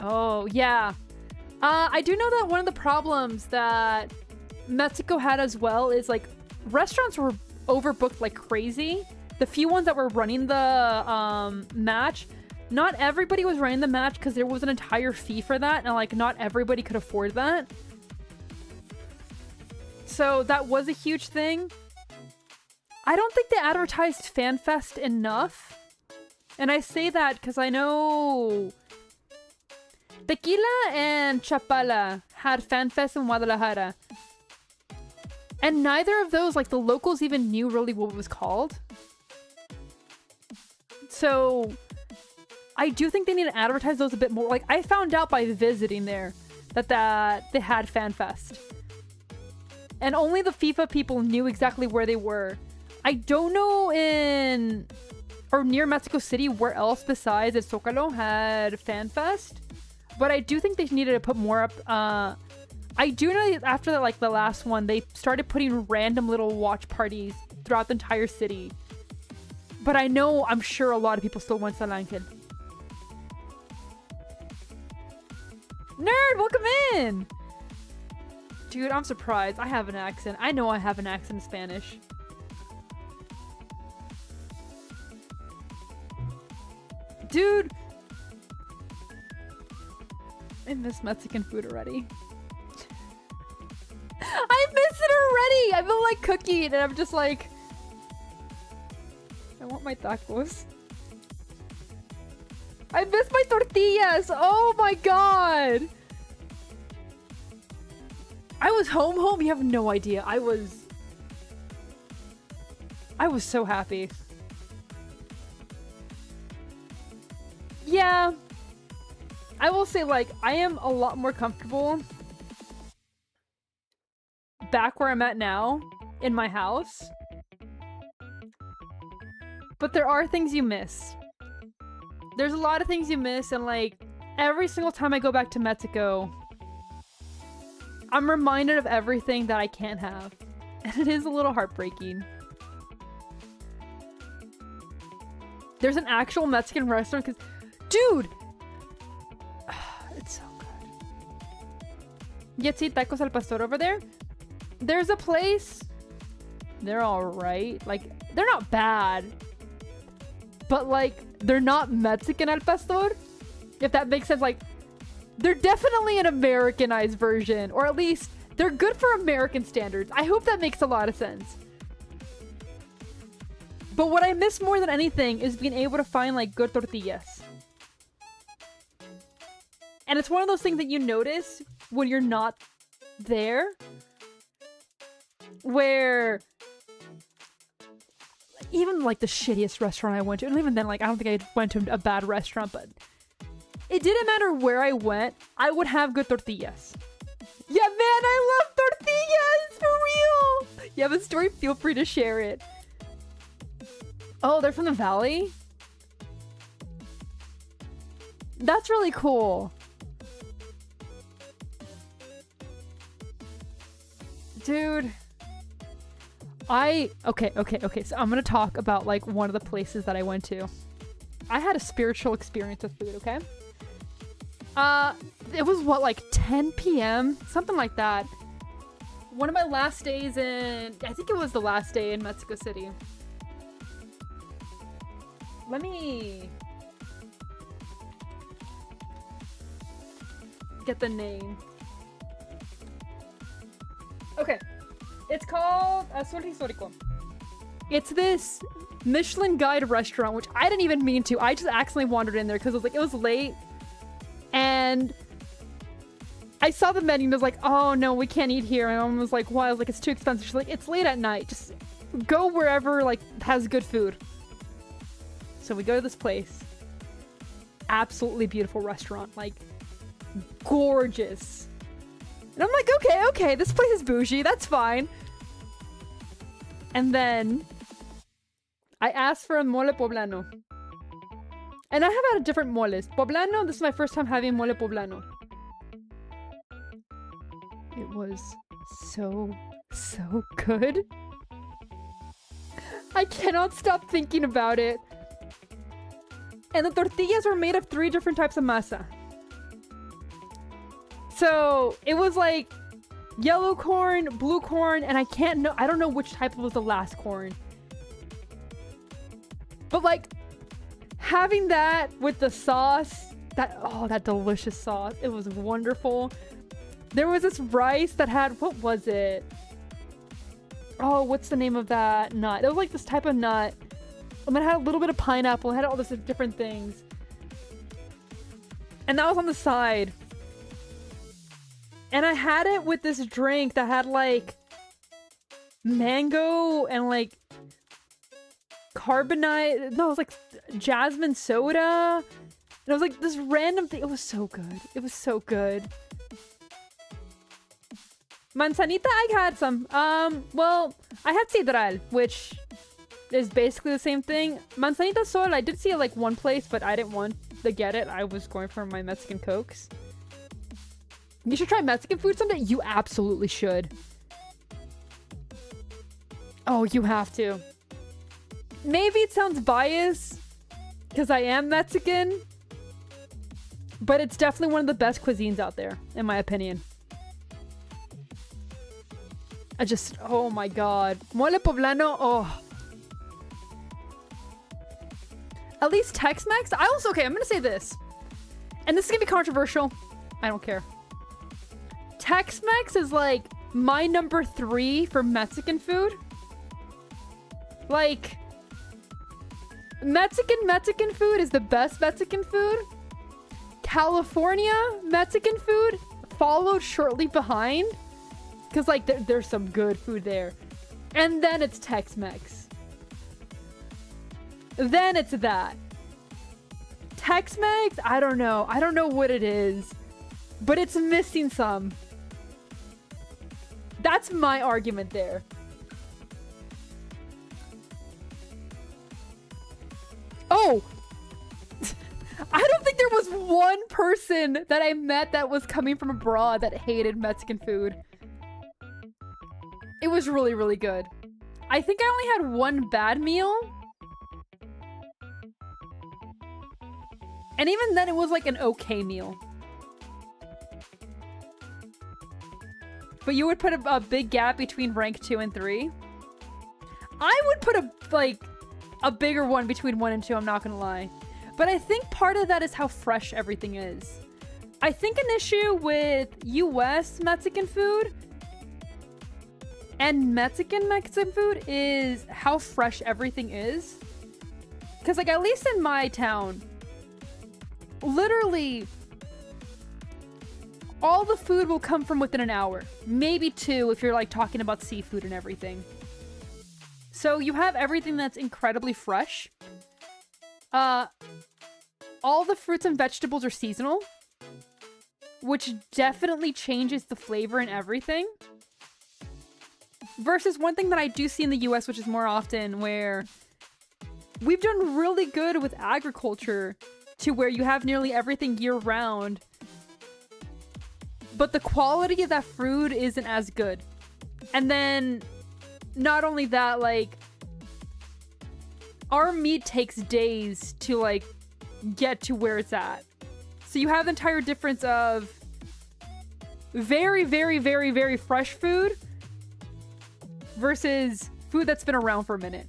Oh, yeah. I do know that one of the problems that Mexico had as well is, like, restaurants were overbooked like crazy. The few ones that were running the match, not everybody was running the match because there was an entire fee for that, and like not everybody could afford that. So that was a huge thing. I don't think they advertised FanFest enough. And I say that because I know Tequila and Chapala had FanFest in Guadalajara. And neither of those, like, the locals even knew really what it was called. So I do think they need to advertise those a bit more. Like, I found out by visiting there that they had FanFest. And only the FIFA people knew exactly where they were. I don't know or near Mexico City where else besides El Zócalo had FanFest. But I do think they needed to put more up. I do know that after the last one, they started putting random little watch parties throughout the entire city. But I'm sure a lot of people still went to San Angel. Nerd, welcome in! Dude, I'm surprised. I have an accent. I know I have an accent in Spanish. Dude! I miss Mexican food already. I miss it already! I've been like cooking and I'm just like... I want my tacos. I miss my tortillas! Oh my god! I was home. You have no idea. I was so happy. Yeah. I will say, like, I am a lot more comfortable back where I'm at now in my house. But there are things you miss. There's a lot of things you miss, and like every single time I go back to Mexico, I'm reminded of everything that I can't have. And it is a little heartbreaking. There's an actual Mexican restaurant because, dude, it's so good. Yet see tacos al pastor over there? There's a place. They're alright. Like, they're not bad. But like, they're not Mexican al pastor. If that makes sense. Like, they're definitely an Americanized version. Or at least, they're good for American standards. I hope that makes a lot of sense. But what I miss more than anything is being able to find like good tortillas. And it's one of those things that you notice when you're not there. Where even like the shittiest restaurant I went to, and even then, like, I don't think I went to a bad restaurant, but it didn't matter where I went, I would have good tortillas. Yeah, man, I love tortillas, for real! You have a story, feel free to share it. Oh, they're from the Valley? That's really cool. Dude. Okay, so I'm gonna talk about like one of the places that I went to. I had a spiritual experience with food, okay? It was what, like 10 p.m? Something like that. One of my last days I think it was the last day in Mexico City. Let me get the name. Okay. It's called Azul Histórico. It's this Michelin guide restaurant, which I didn't even mean to. I just accidentally wandered in there because it was late. And I saw the menu and was like, oh no, we can't eat here. And my mom was like, why? I was like, it's too expensive. She's like, it's late at night. Just go wherever like has good food. So we go to this place. Absolutely beautiful restaurant. Like, gorgeous. And I'm like, okay, this place is bougie. That's fine. And then I asked for a mole poblano. And I have had a different moles. Poblano, this is my first time having mole poblano. It was so good. I cannot stop thinking about it. And the tortillas were made of 3 different types of masa. So it was like yellow corn, blue corn, and I don't know which type was the last corn. But like having that with the sauce, that delicious sauce, it was wonderful. There was this rice that had, what was it? Oh, what's the name of that nut? It was like this type of nut. And it had a little bit of pineapple. It had all this different things. And that was on the side. And I had it with this drink that had like mango and like carbonite. No, it was like jasmine soda. And it was like this random thing. It was so good. It was so good. Manzanita, I had some. Well, I had sidral, which is basically the same thing. Manzanita sol, I did see it like one place, but I didn't want to get it. I was going for my Mexican Cokes. You should try Mexican food someday. You absolutely should. Oh, you have to. Maybe it sounds biased because I am Mexican, but it's definitely one of the best cuisines out there, in my opinion. Oh my god. Mole poblano, oh. At least Tex-Mex. Okay, I'm gonna say this. And this is gonna be controversial. I don't care. Tex-Mex is like my number 3 for Mexican food. Like, Mexican food is the best Mexican food. California Mexican food followed shortly behind. Because, like, there's some good food there. And then it's Tex-Mex. Then it's that. Tex-Mex? I don't know. I don't know what it is. But it's missing some. That's my argument there. Oh! I don't think there was one person that I met that was coming from abroad that hated Mexican food. It was really, really good. I think I only had one bad meal. And even then, it was like an okay meal. But you would put a big gap between rank 2 and 3. I would put a bigger one between 1 and 2, I'm not gonna lie. But I think part of that is how fresh everything is. I think an issue with US Mexican food and Mexican food is how fresh everything is. Because, like, at least in my town, literally, all the food will come from within an hour. Maybe 2 if you're, like, talking about seafood and everything. So you have everything that's incredibly fresh. All the fruits and vegetables are seasonal, which definitely changes the flavor and everything. Versus one thing that I do see in the US, which is more often, where we've done really good with agriculture to where you have nearly everything year round, but the quality of that fruit isn't as good. And then not only that, like, our meat takes days to, like, get to where it's at. So you have the entire difference of very, very, very, very fresh food versus food that's been around for a minute.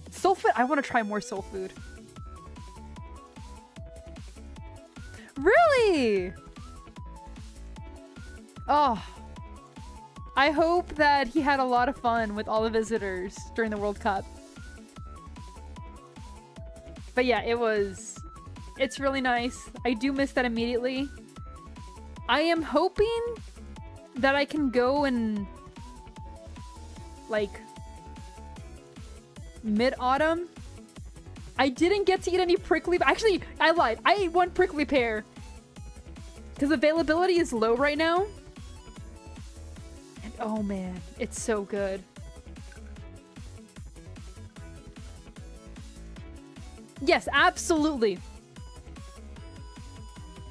Soul food? I want to try more soul food. Really? Oh. I hope that he had a lot of fun with all the visitors during the World Cup. But yeah, it's really nice. I do miss that immediately. I am hoping that I can go in, like, mid-autumn. I didn't get to eat any prickly... Actually, I lied. I ate one prickly pear. Because availability is low right now. And oh man, it's so good. Yes, absolutely.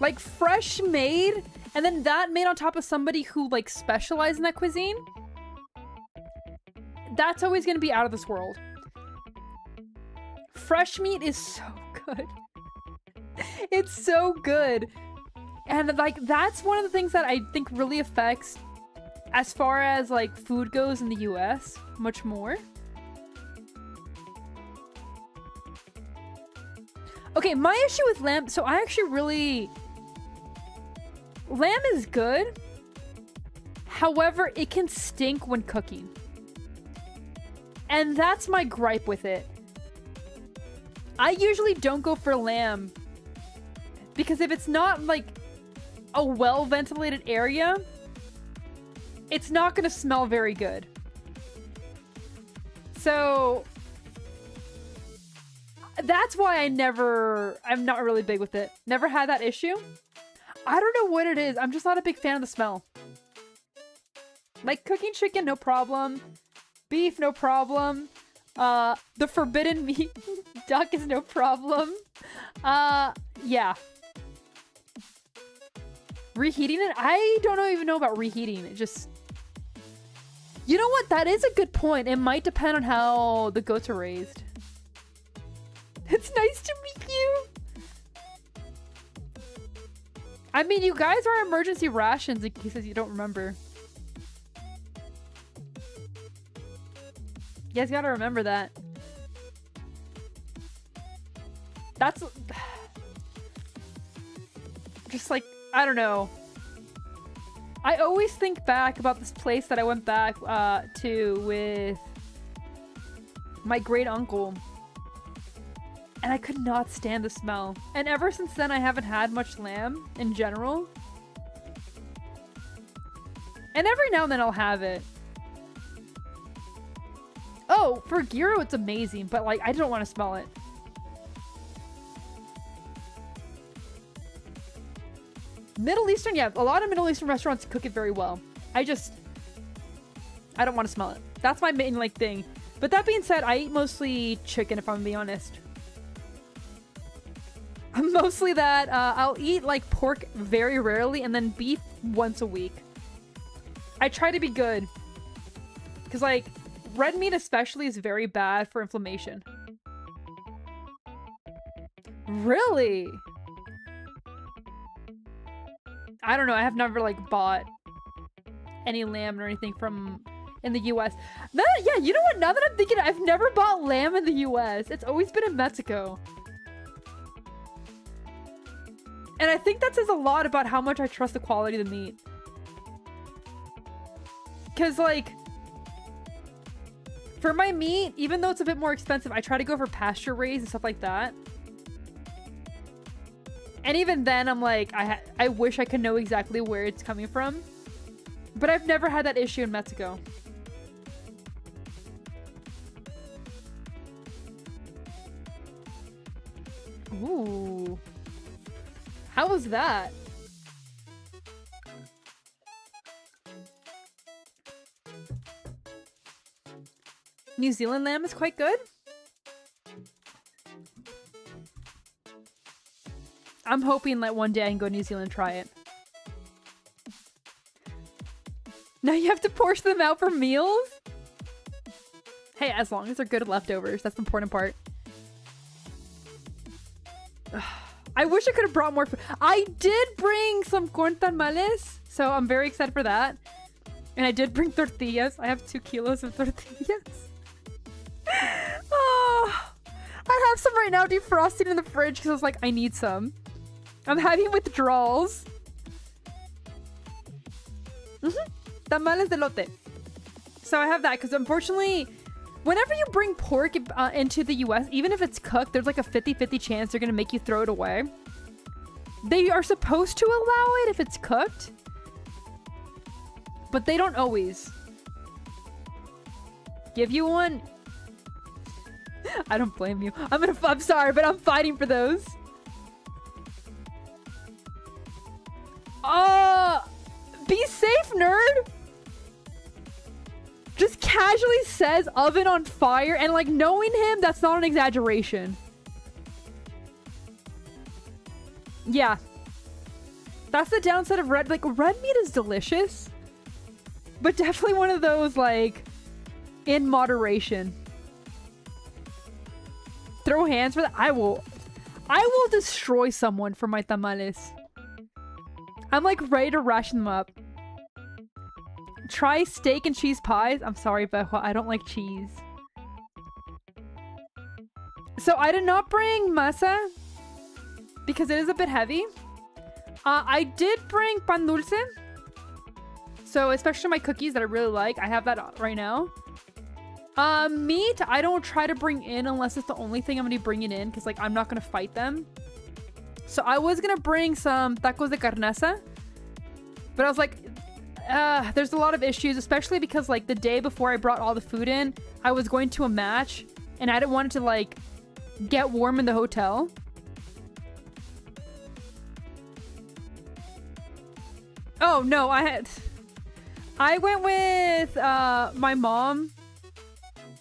Like, fresh made, and then that made on top of somebody who, like, specialized in that cuisine. That's always gonna be out of this world. Fresh meat is so good. It's so good. And, like, that's one of the things that I think really affects, as far as, like, food goes in the US, much more. Okay, my issue with lamb... So I actually really... Lamb is good. However, it can stink when cooking. And that's my gripe with it. I usually don't go for lamb because if it's not like a well-ventilated area, it's not going to smell very good. So that's why I'm not really big with it. Never had that issue. I don't know what it is. I'm just not a big fan of the smell. Like cooking chicken, no problem. Beef, no problem. The forbidden meat duck is no problem. Yeah. Reheating it? I don't even know about reheating. It just... You know what? That is a good point. It might depend on how the goats are raised. It's nice to meet you. I mean, you guys are emergency rations in case you don't remember. You guys gotta remember that. That's... Just like, I don't know. I always think back about this place that I went back to with my great uncle. And I could not stand the smell. And ever since then, I haven't had much lamb in general. And every now and then I'll have it. Oh, for gyro, it's amazing. But like, I don't want to smell it. Middle Eastern, yeah. A lot of Middle Eastern restaurants cook it very well. I don't want to smell it. That's my main like thing. But that being said, I eat mostly chicken if I'm being honest. Mostly that. I'll eat like pork very rarely and then beef once a week. I try to be good. Because like red meat especially is very bad for inflammation. Really? I don't know. I have never like bought any lamb or anything from in the US. Yeah, you know what? Now that I'm thinking, I've never bought lamb in the US. It's always been in Mexico. And I think that says a lot about how much I trust the quality of the meat. Because, like, for my meat, even though it's a bit more expensive, I try to go for pasture raised and stuff like that. And even then, I'm like, I wish I could know exactly where it's coming from. But I've never had that issue in Mexico. Ooh. How was that? New Zealand lamb is quite good. I'm hoping that one day I can go to New Zealand and try it. Now you have to portion them out for meals? Hey, as long as they're good leftovers, that's the important part. I wish I could have brought more food. I did bring some corn tamales, so I'm very excited for that. And I did bring tortillas. I have 2 kilos of tortillas. Oh, I have some right now defrosting in the fridge because I was like, I need some. I'm having withdrawals. Tamales de lote. So I have that because unfortunately, whenever you bring pork into the US, even if it's cooked, there's like a 50-50 chance they're going to make you throw it away. They are supposed to allow it if it's cooked, but they don't always. Give you one? I don't blame you. I'm sorry, but I'm fighting for those. Be safe, nerd! Just casually says oven on fire, and like knowing him, that's not an exaggeration. Yeah. That's the downside of red. Like, red meat is delicious, but definitely one of those, like, in moderation. Throw hands for that. I will destroy someone for my tamales. I'm like ready to ration them up. Try steak and cheese pies. I'm sorry, but I don't like cheese. So I did not bring masa because it is a bit heavy. I did bring pan dulce. So especially my cookies that I really like, I have that right now. Meat, I don't try to bring in unless it's the only thing I'm gonna be bringing in, because like I'm not gonna fight them. So I was gonna bring some tacos de carnaza, but I was like, there's a lot of issues, especially because like the day before I brought all the food in, I was going to a match and I didn't want it to like get warm in the hotel. Oh no, I went with my mom,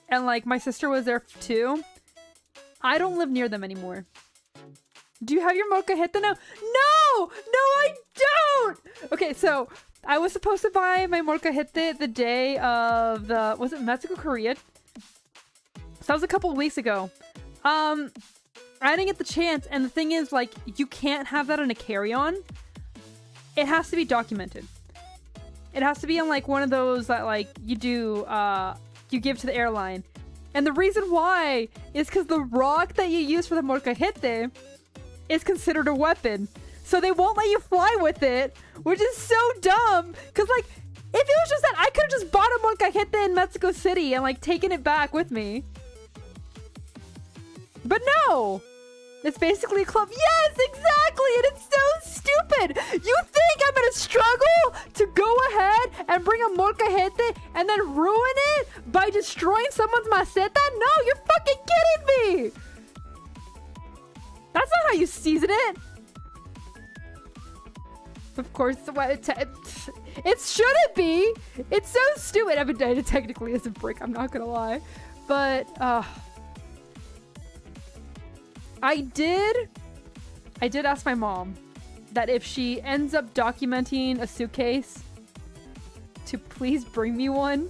and like my sister was there too. I don't live near them anymore. Do you have your molcajete now? No! No, I don't! Okay, so I was supposed to buy my molcajete the day of the, was it Mexico, Korea? So that was a couple of weeks ago. I didn't get the chance, and the thing is, like, you can't have that on a carry-on. It has to be documented. It has to be on like one of those that like you do, you give to the airline. And the reason why is because the rock that you use for the molcajete is considered a weapon. So they won't let you fly with it, which is so dumb. Because like, if it was just that, I could have just bought a molcajete in Mexico City and like taken it back with me. But no! It's basically a club. Yes, exactly! And it's so stupid! You think I'm gonna struggle to go ahead and bring a molcajete and then ruin it by destroying someone's maceta? No, you're fucking kidding me! That's not how you season it! Of course, it shouldn't be! It's so stupid! I mean, it technically is a brick, I'm not gonna lie. But, I did ask my mom that if she ends up documenting a suitcase to please bring me one.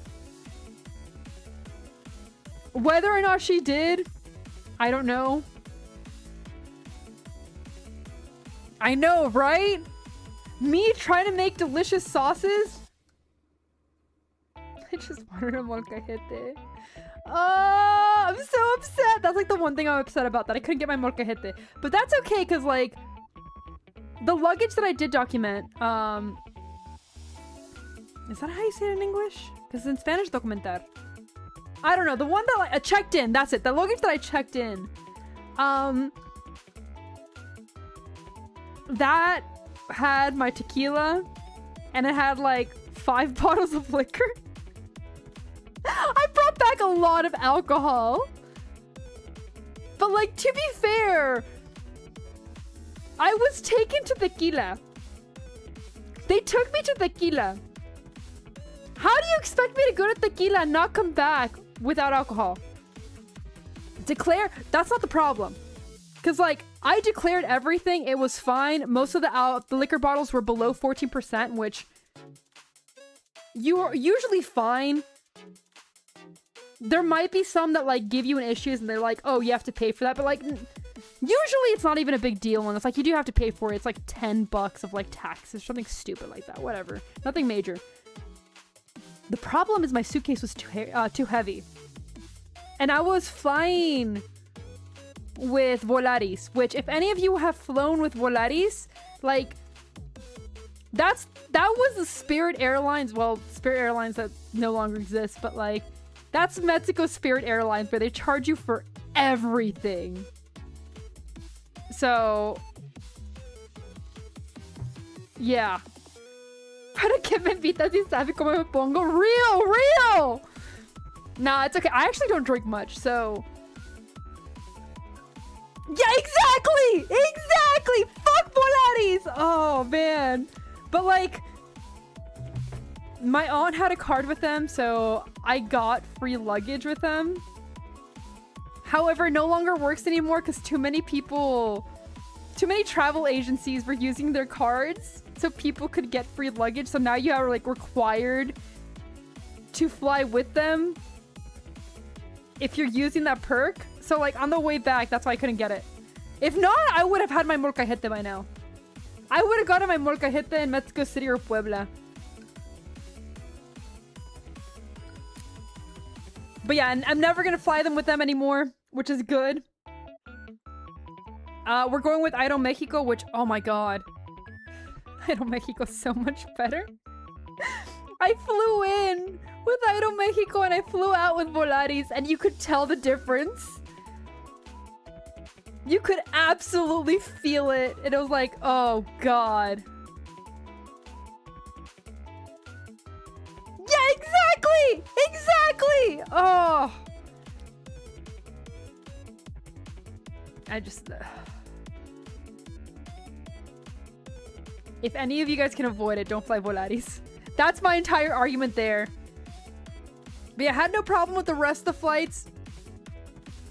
Whether or not she did, I don't know. I know, right? Me trying to make delicious sauces? I just wanted a molcajete. Oh, I'm so upset. That's like the one thing I'm upset about, that I couldn't get my molcajete. But that's okay, because like the luggage that I did document, is that how you say it in English? Because in Spanish, documentar. I don't know. The one that like, I checked in, that's it. The luggage that I checked in, that had my tequila, and it had like 5 bottles of liquor. I brought back a lot of alcohol. But like, to be fair, I was taken to tequila. They took me to tequila. How do you expect me to go to tequila and not come back without alcohol? Declare, that's not the problem. Because like, I declared everything, it was fine. Most of the liquor bottles were below 14%, which you're usually fine. There might be some that like give you an issues and they're like, oh, you have to pay for that. But like, usually it's not even a big deal. And it's like, you do have to pay for it. It's like $10 of like taxes, something stupid like that. Whatever. Nothing major. The problem is my suitcase was too heavy. And I was flying with Volaris, which if any of you have flown with Volaris, like that was the Spirit Airlines. Well, Spirit Airlines that no longer exists, but like, that's Mexico Spirit Airlines, where they charge you for everything. So, yeah. ¿Para qué me invitas si sabe cómo me pongo? Real! Nah, it's okay. I actually don't drink much, so... Yeah, exactly! Exactly! Fuck Volaris! Oh, man. But, like... My aunt had a card with them, so I got free luggage with them. However, it no longer works anymore because too many travel agencies were using their cards so people could get free luggage. So now you are like required to fly with them if you're using that perk. So like on the way back, that's why I couldn't get it. If not, I would have had my molcajete by now. I would have gotten my molcajete in Mexico City or Puebla. But yeah, I'm never gonna fly them with them anymore, which is good. We're going with Mexico, which, oh my god. Mexico is so much better. I flew in with Aeromexico and I flew out with Volaris, and you could tell the difference. You could absolutely feel it. And it was like, oh god. Yeah, exactly! Exactly! Oh. I just... If any of you guys can avoid it, don't fly Volaris. That's my entire argument there. But yeah, I had no problem with the rest of the flights.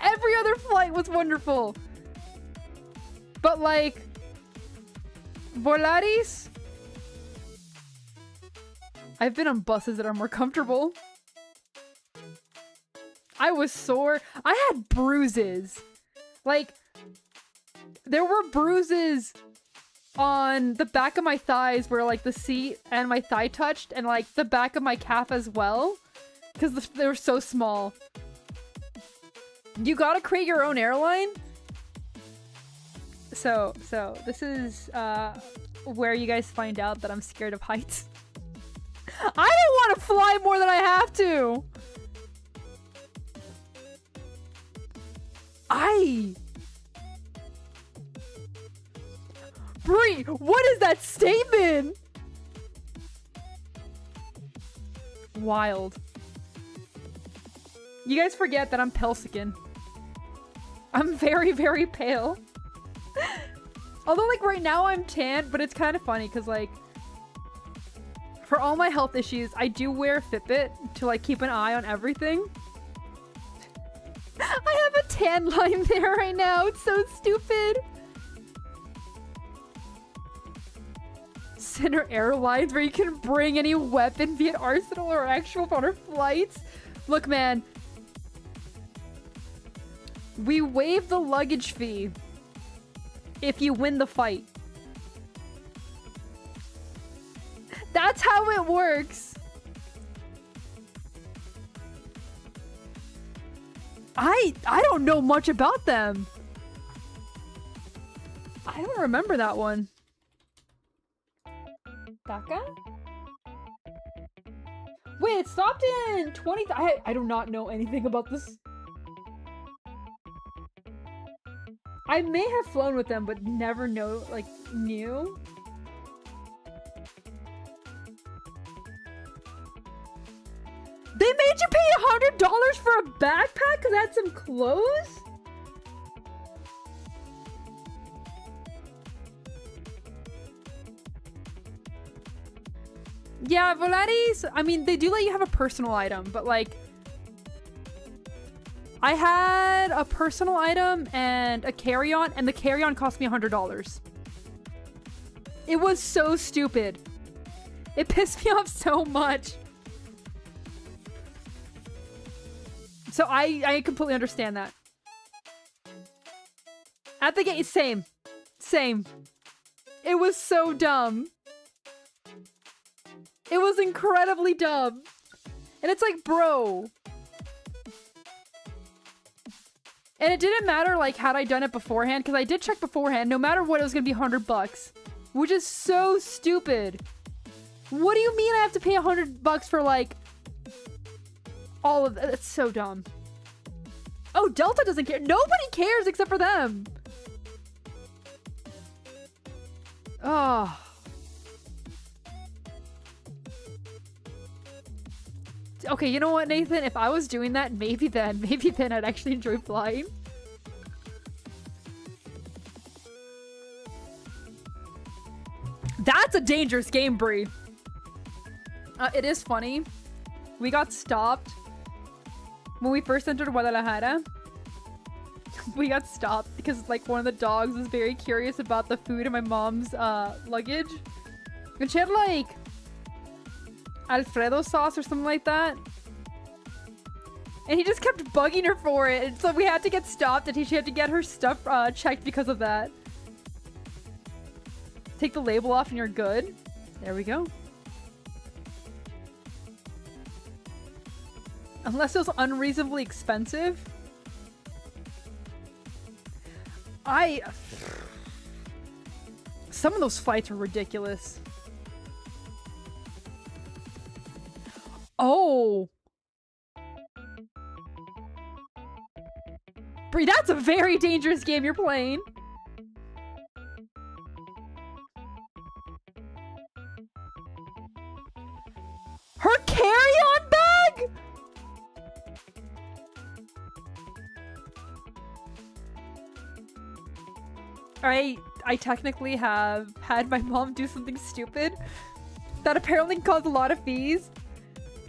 Every other flight was wonderful. But like, Volaris, I've been on buses that are more comfortable. I was sore. I had bruises. Like, there were bruises on the back of my thighs where like the seat and my thigh touched, and like the back of my calf as well, because they were so small. You gotta create your own airline. So this is where you guys find out that I'm scared of heights. I don't want to fly more than I have to. Brie, what is that statement? Wild. You guys forget that I'm Pelsican. I'm very, very pale. Although, like, right now I'm tan, but it's kind of funny because, like, for all my health issues, I do wear a Fitbit to, like, keep an eye on everything. I have a tan line there right now. It's so stupid. Center Airlines, where you can bring any weapon, be it arsenal or actual on our flights. Look, man. We waive the luggage fee if you win the fight. That's how it works. I don't know much about them. I don't remember that one. Baka? Wait, it stopped in 20... I do not know anything about this. I may have flown with them, but never knew. They made you pay $100 for a backpack because I had some clothes? Yeah, Volaris, I mean, they do let you have a personal item, but like, I had a personal item and a carry-on, and the carry-on cost me $100. It was so stupid. It pissed me off so much. So I completely understand that. At the gate, same. Same. It was so dumb. It was incredibly dumb. And it's like, bro. And it didn't matter, like, had I done it beforehand, because I did check beforehand. No matter what, it was gonna be $100. Which is so stupid. What do you mean I have to pay $100 for, like, all of that? It's so dumb. Oh, Delta doesn't care. Nobody cares except for them. Oh. Okay, you know what, Nathan? If I was doing that, maybe then I'd actually enjoy flying. That's a dangerous game, Brie. It is funny. We got stopped when we first entered Guadalajara. We got stopped because, like, one of the dogs was very curious about the food in my mom's luggage. And she had, like, Alfredo sauce or something like that. And he just kept bugging her for it. And so we had to get stopped, and she had to get her stuff checked because of that. Take the label off and you're good. There we go. Unless it was unreasonably expensive. Some of those flights are ridiculous. Oh. Brie, that's a very dangerous game you're playing. Her carry-on bag? I technically have had my mom do something stupid that apparently caused a lot of fees.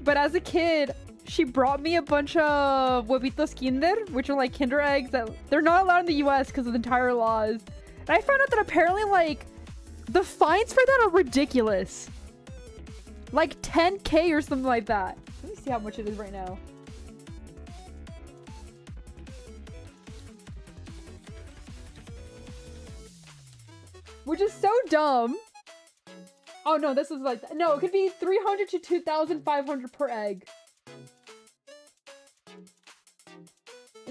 But as a kid, she brought me a bunch of huevitos kinder, which are like Kinder eggs that they're not allowed in the US because of the entire laws. And I found out that apparently like the fines for that are ridiculous. Like 10K or something like that. Let me see how much it is right now. Which is so dumb. Oh no, this is like, no, it could be 300 to 2,500 per egg.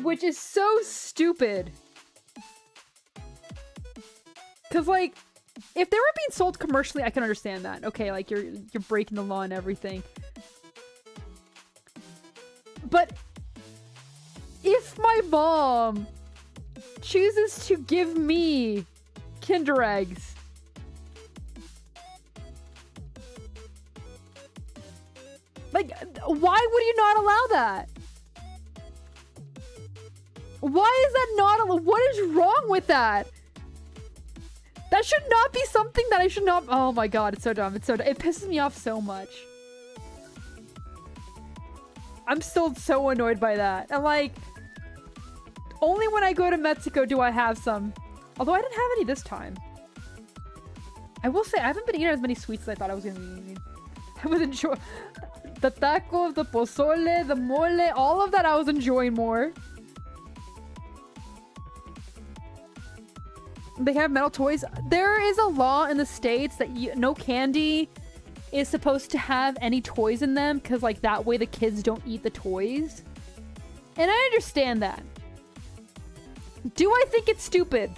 Which is so stupid. Cause like, if they were being sold commercially, I can understand that. Okay, like you're breaking the law and everything. But if my mom chooses to give me Kinder eggs, like, why would you not allow that? Why is that not? What is wrong with that? That should not be something that I should not. Oh my god, it's so dumb. It's so dumb. It pisses me off so much. I'm still so annoyed by that. And like, only when I go to Mexico do I have some. Although I didn't have any this time. I will say I haven't been eating as many sweets as I thought I was gonna be eating. I was enjoying the tacos, the pozole, the mole, all of that I was enjoying more. They have metal toys. There is a law in the States that no candy is supposed to have any toys in them because like that way the kids don't eat the toys. And I understand that. Do I think it's stupid?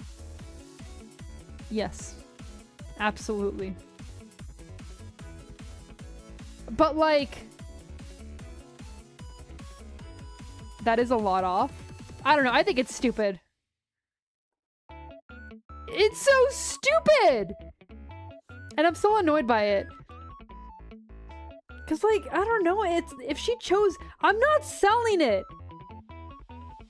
Yes. Absolutely. But like, that is a lot off. I don't know. I think it's stupid. It's so stupid! And I'm so annoyed by it. Cause like, I don't know, it's if she chose, I'm not selling it.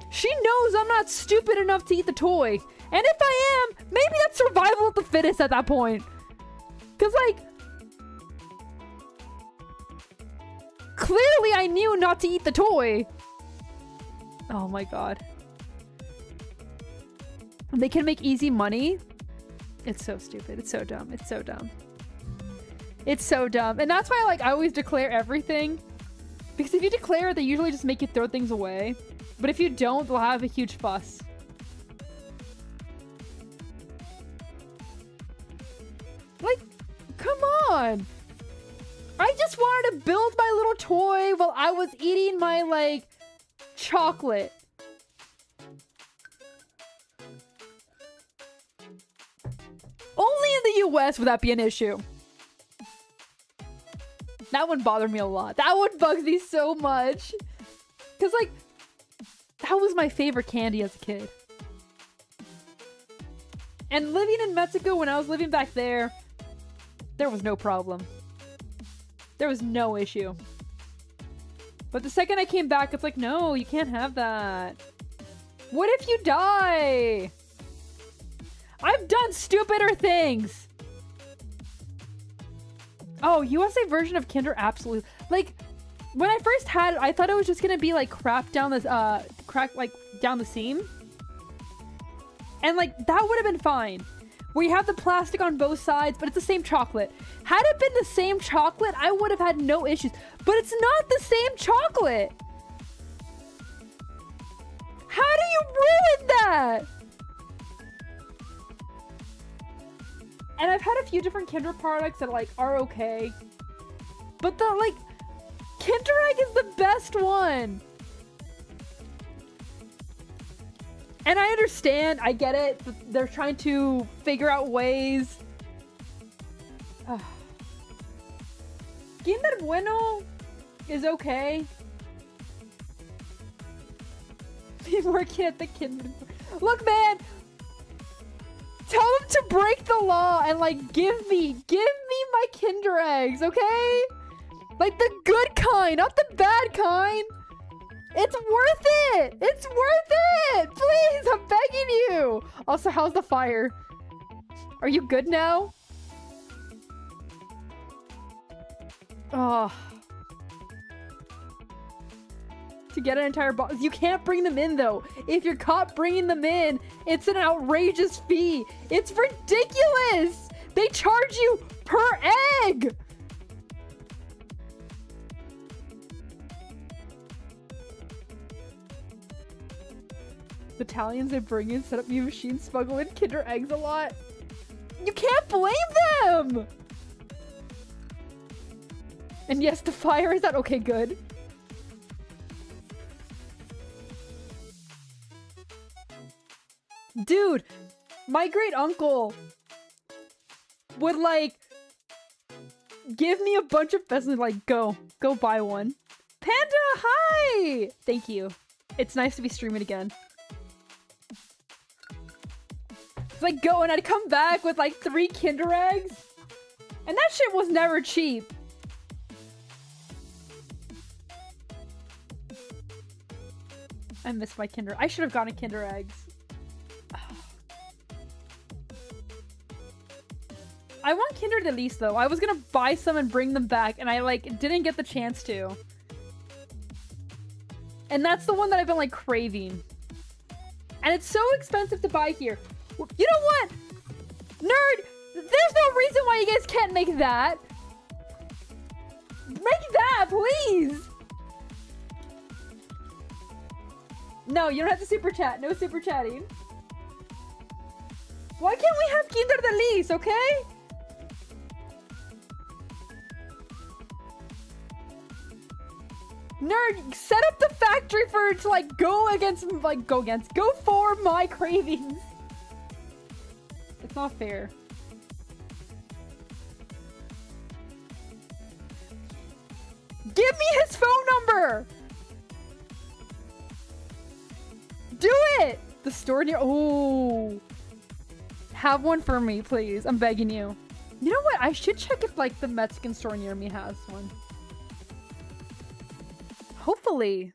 She knows I'm not stupid enough to eat the toy. And if I am, maybe that's survival of the fittest at that point. Cause like, clearly I knew not to eat the toy. Oh my god. They can make easy money. It's so stupid. It's so dumb. It's so dumb. It's so dumb. And that's why like I always declare everything. Because if you declare it, they usually just make you throw things away. But if you don't, they'll have a huge fuss. Like, come on. I just wanted to build my little toy while I was eating my like chocolate. Only in the US would that be an issue. That one bothered me a lot. That one bugs me so much. Because, like, that was my favorite candy as a kid. And living in Mexico, when I was living back there, there was no problem. There was no issue. But the second I came back, it's like, no, you can't have that. What if you die? I've done stupider things. Oh, USA version of Kinder, absolutely. Like, when I first had it, I thought it was just gonna be like crap down this, down the seam. And like, that would have been fine. Where you have the plastic on both sides, but it's the same chocolate. Had it been the same chocolate, I would have had no issues. But it's not the same chocolate. How do you ruin that? And I've had a few different Kinder products that like are okay. But the like Kinder Egg is the best one. And I understand, I get it. They're trying to figure out ways. Kinder Bueno is okay. Be working at the kinder. Look, man! Tell them to break the law and, like, give me my Kinder eggs, okay? Like, the good kind, not the bad kind. It's worth it! It's worth it! Please, I'm begging you! Also, how's the fire? Are you good now? Oh. To get an entire box. You can't bring them in, though. If you're caught bringing them in, it's an outrageous fee. It's ridiculous! They charge you per egg! Italians they bring in, set up new machines, smuggle in Kinder eggs a lot. You can't blame them! And yes, the fire is out. Okay, good. Dude, my great uncle would like give me a bunch of pheasants, like go buy one. Panda, hi! Thank you. It's nice to be streaming again. It's like go, and I'd come back with like 3 Kinder eggs. And that shit was never cheap. I miss my Kinder. I should have gotten Kinder eggs. I want Kinder the least though. I was gonna buy some and bring them back, and I like didn't get the chance to. And that's the one that I've been like craving. And it's so expensive to buy here. You know what? Nerd! There's no reason why you guys can't make that. Make that, please! No, you don't have to super chat. No super chatting. Why can't we have Kinder the least, okay? Nerd, set up the factory for it to like go for my cravings. It's not fair. Give me his phone number! Do it! The store near— oh. Have one for me, please. I'm begging you. You know what? I should check if like the Mexican store near me has one. Hopefully.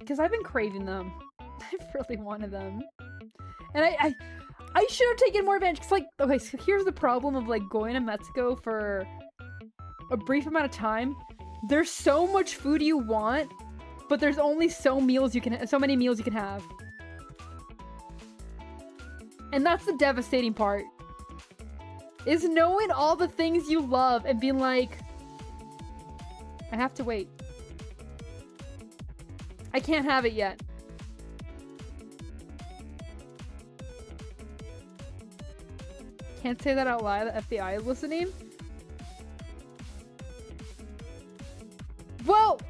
Because I've been craving them. I've really wanted them. And I should have taken more advantage. Because like, okay, so here's the problem of like going to Mexico for a brief amount of time. There's so much food you want, but there's only so many meals you can have. And that's the devastating part. Is knowing all the things you love and being like, I have to wait. I can't have it yet. Can't say that out loud. The FBI is listening. Well,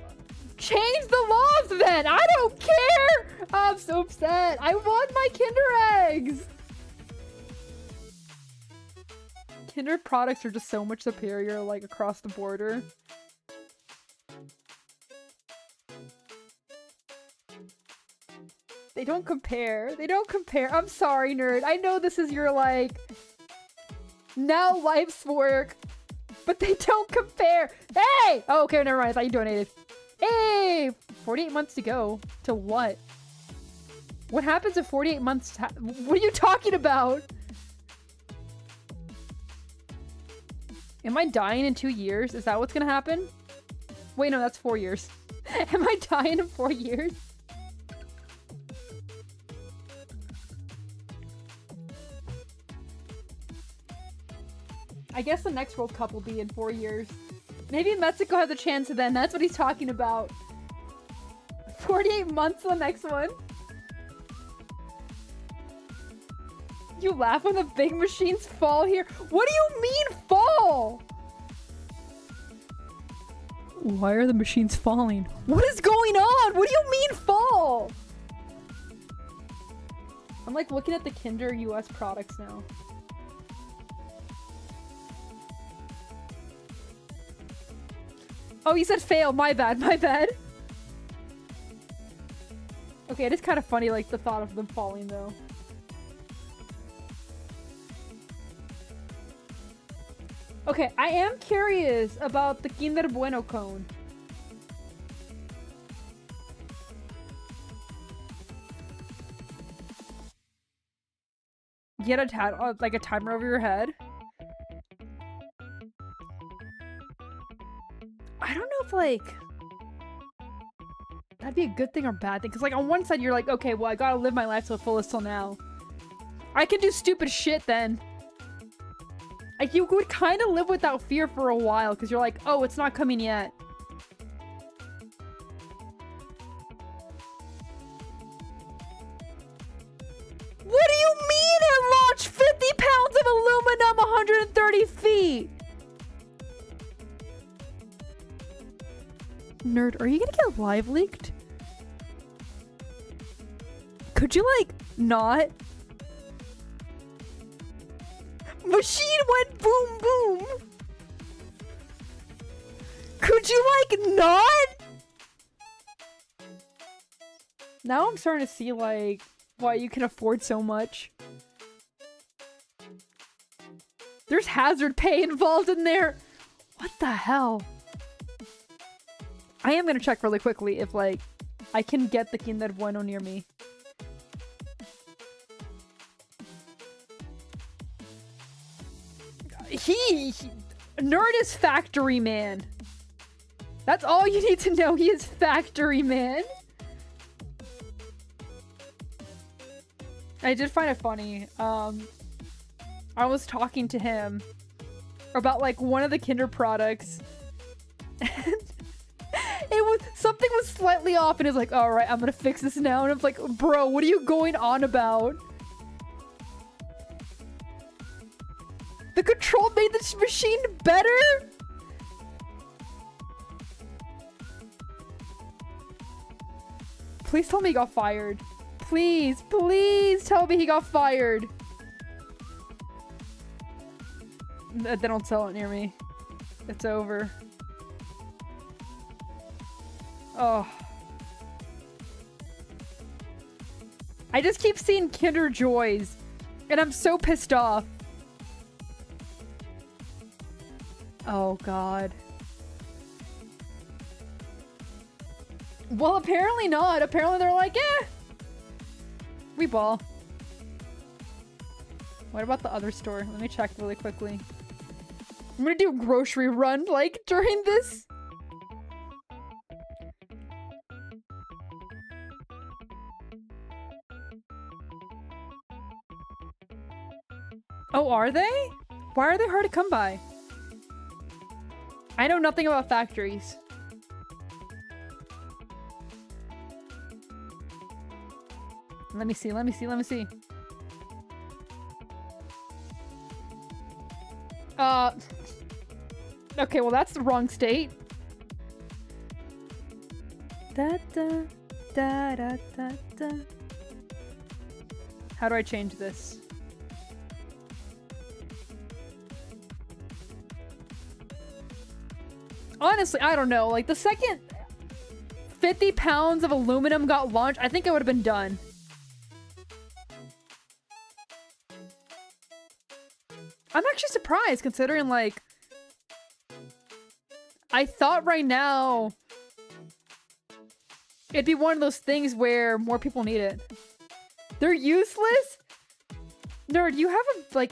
change the laws then. I don't care. I'm so upset. I want my Kinder eggs. Kinder products are just so much superior, like across the border. They don't compare. They don't compare. I'm sorry, nerd. I know this is your, like, now life's work, but they don't compare. Hey! Oh, okay, never mind. I thought you donated. Hey! 48 months to go. To what? What happens if 48 months? What are you talking about? Am I dying in 2 years? Is that what's gonna happen? Wait, no, that's 4 years. Am I dying in 4 years? I guess the next World Cup will be in 4 years. Maybe Mexico has a chance then. That's what he's talking about. 48 months the next one. You laugh when the big machines fall here. What do you mean fall? Why are the machines falling? What is going on? What do you mean fall? I'm like looking at the Kinder US products now. Oh, you said fail. My bad. My bad. Okay, it is kind of funny, like, the thought of them falling, though. Okay, I am curious about the Kinder Bueno cone. You had like a timer over your head? I don't know if, like, that'd be a good thing or bad thing. Because, like, on one side, you're like, okay, well, I gotta live my life to the fullest till now. I can do stupid shit then. Like, you would kind of live without fear for a while. Because you're like, oh, it's not coming yet. What do you mean it launched 50 pounds of aluminum 130 feet? Nerd, are you gonna get live leaked? Could you, like, not? Machine went boom boom. Could you, like, not? Now I'm starting to see, like, why you can afford so much. There's hazard pay involved in there. What the hell? I am gonna check really quickly if, like, I can get the Kinder Bueno near me. Nerd is factory man. That's all you need to know. He is factory man. I did find it funny. I was talking to him about, like, one of the Kinder products. And something was slightly off, and he's like, all right, I'm gonna fix this now. And I'm like, bro, what are you going on about? The control made this machine better? Please tell me he got fired. Please, please tell me he got fired. They don't sell it near me. It's over. Oh. I just keep seeing Kinder Joys, and I'm so pissed off. Oh, God. Well, apparently not. Apparently they're like, eh. We ball. What about the other store? Let me check really quickly. I'm gonna do a grocery run, like, during this. Oh, are they? Why are they hard to come by? I know nothing about factories. Let me see, let me see, let me see. Okay, well, that's the wrong state. Da da da da da da. How do I change this? Honestly, I don't know. Like, the second 50 pounds of aluminum got launched, I think I would have been done. I'm actually surprised, considering, like, I thought right now it'd be one of those things where more people need it. They're useless? Nerd, you have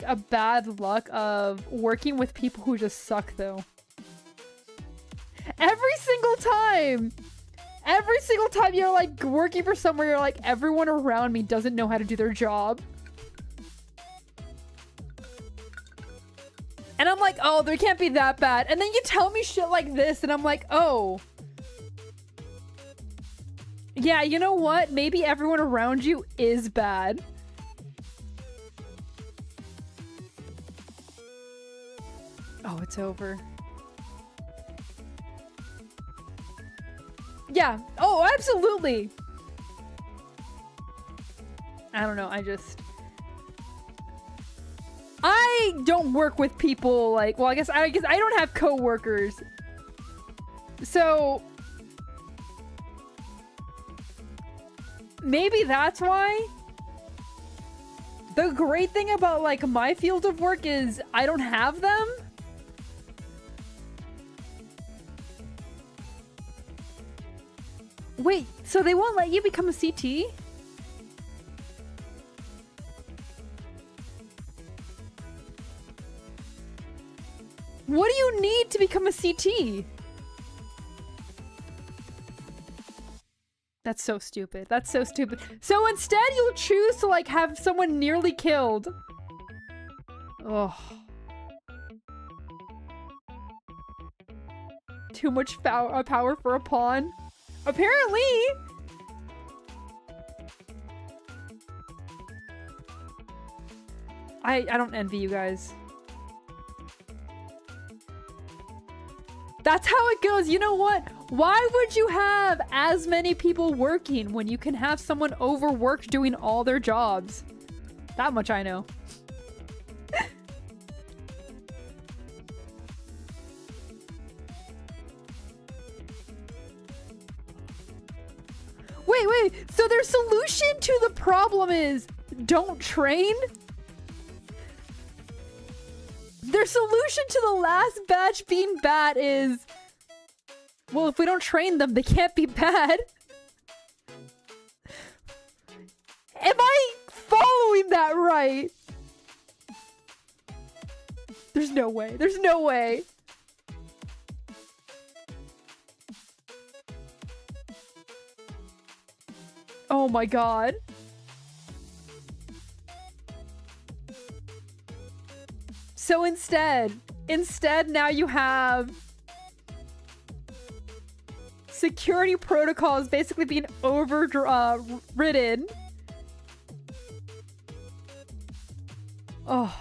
a bad luck of working with people who just suck, though. Every single time! Every single time you're, like, working for somewhere, you're like, everyone around me doesn't know how to do their job. And I'm like, oh, they can't be that bad. And then you tell me shit like this, and I'm like, oh. Yeah, you know what? Maybe everyone around you is bad. Oh, it's over. Yeah. Oh, absolutely. I don't know. I don't work with people like, well, I guess I don't have coworkers. So maybe that's why. The great thing about like my field of work is I don't have them. Wait, so they won't let you become a CT? What do you need to become a CT? That's so stupid. That's so stupid. So instead you'll choose to like have someone nearly killed. Ugh. Too much power for a pawn. Apparently. I don't envy you guys. That's how it goes. You know what? Why would you have as many people working when you can have someone overworked doing all their jobs? That much I know. Wait. So their solution to the problem is don't train? Their solution to the last batch being bad is, well, if we don't train them, they can't be bad. Am I following that right? There's no way. There's no way. Oh my god. So instead now you have security protocols basically being overridden. Oh.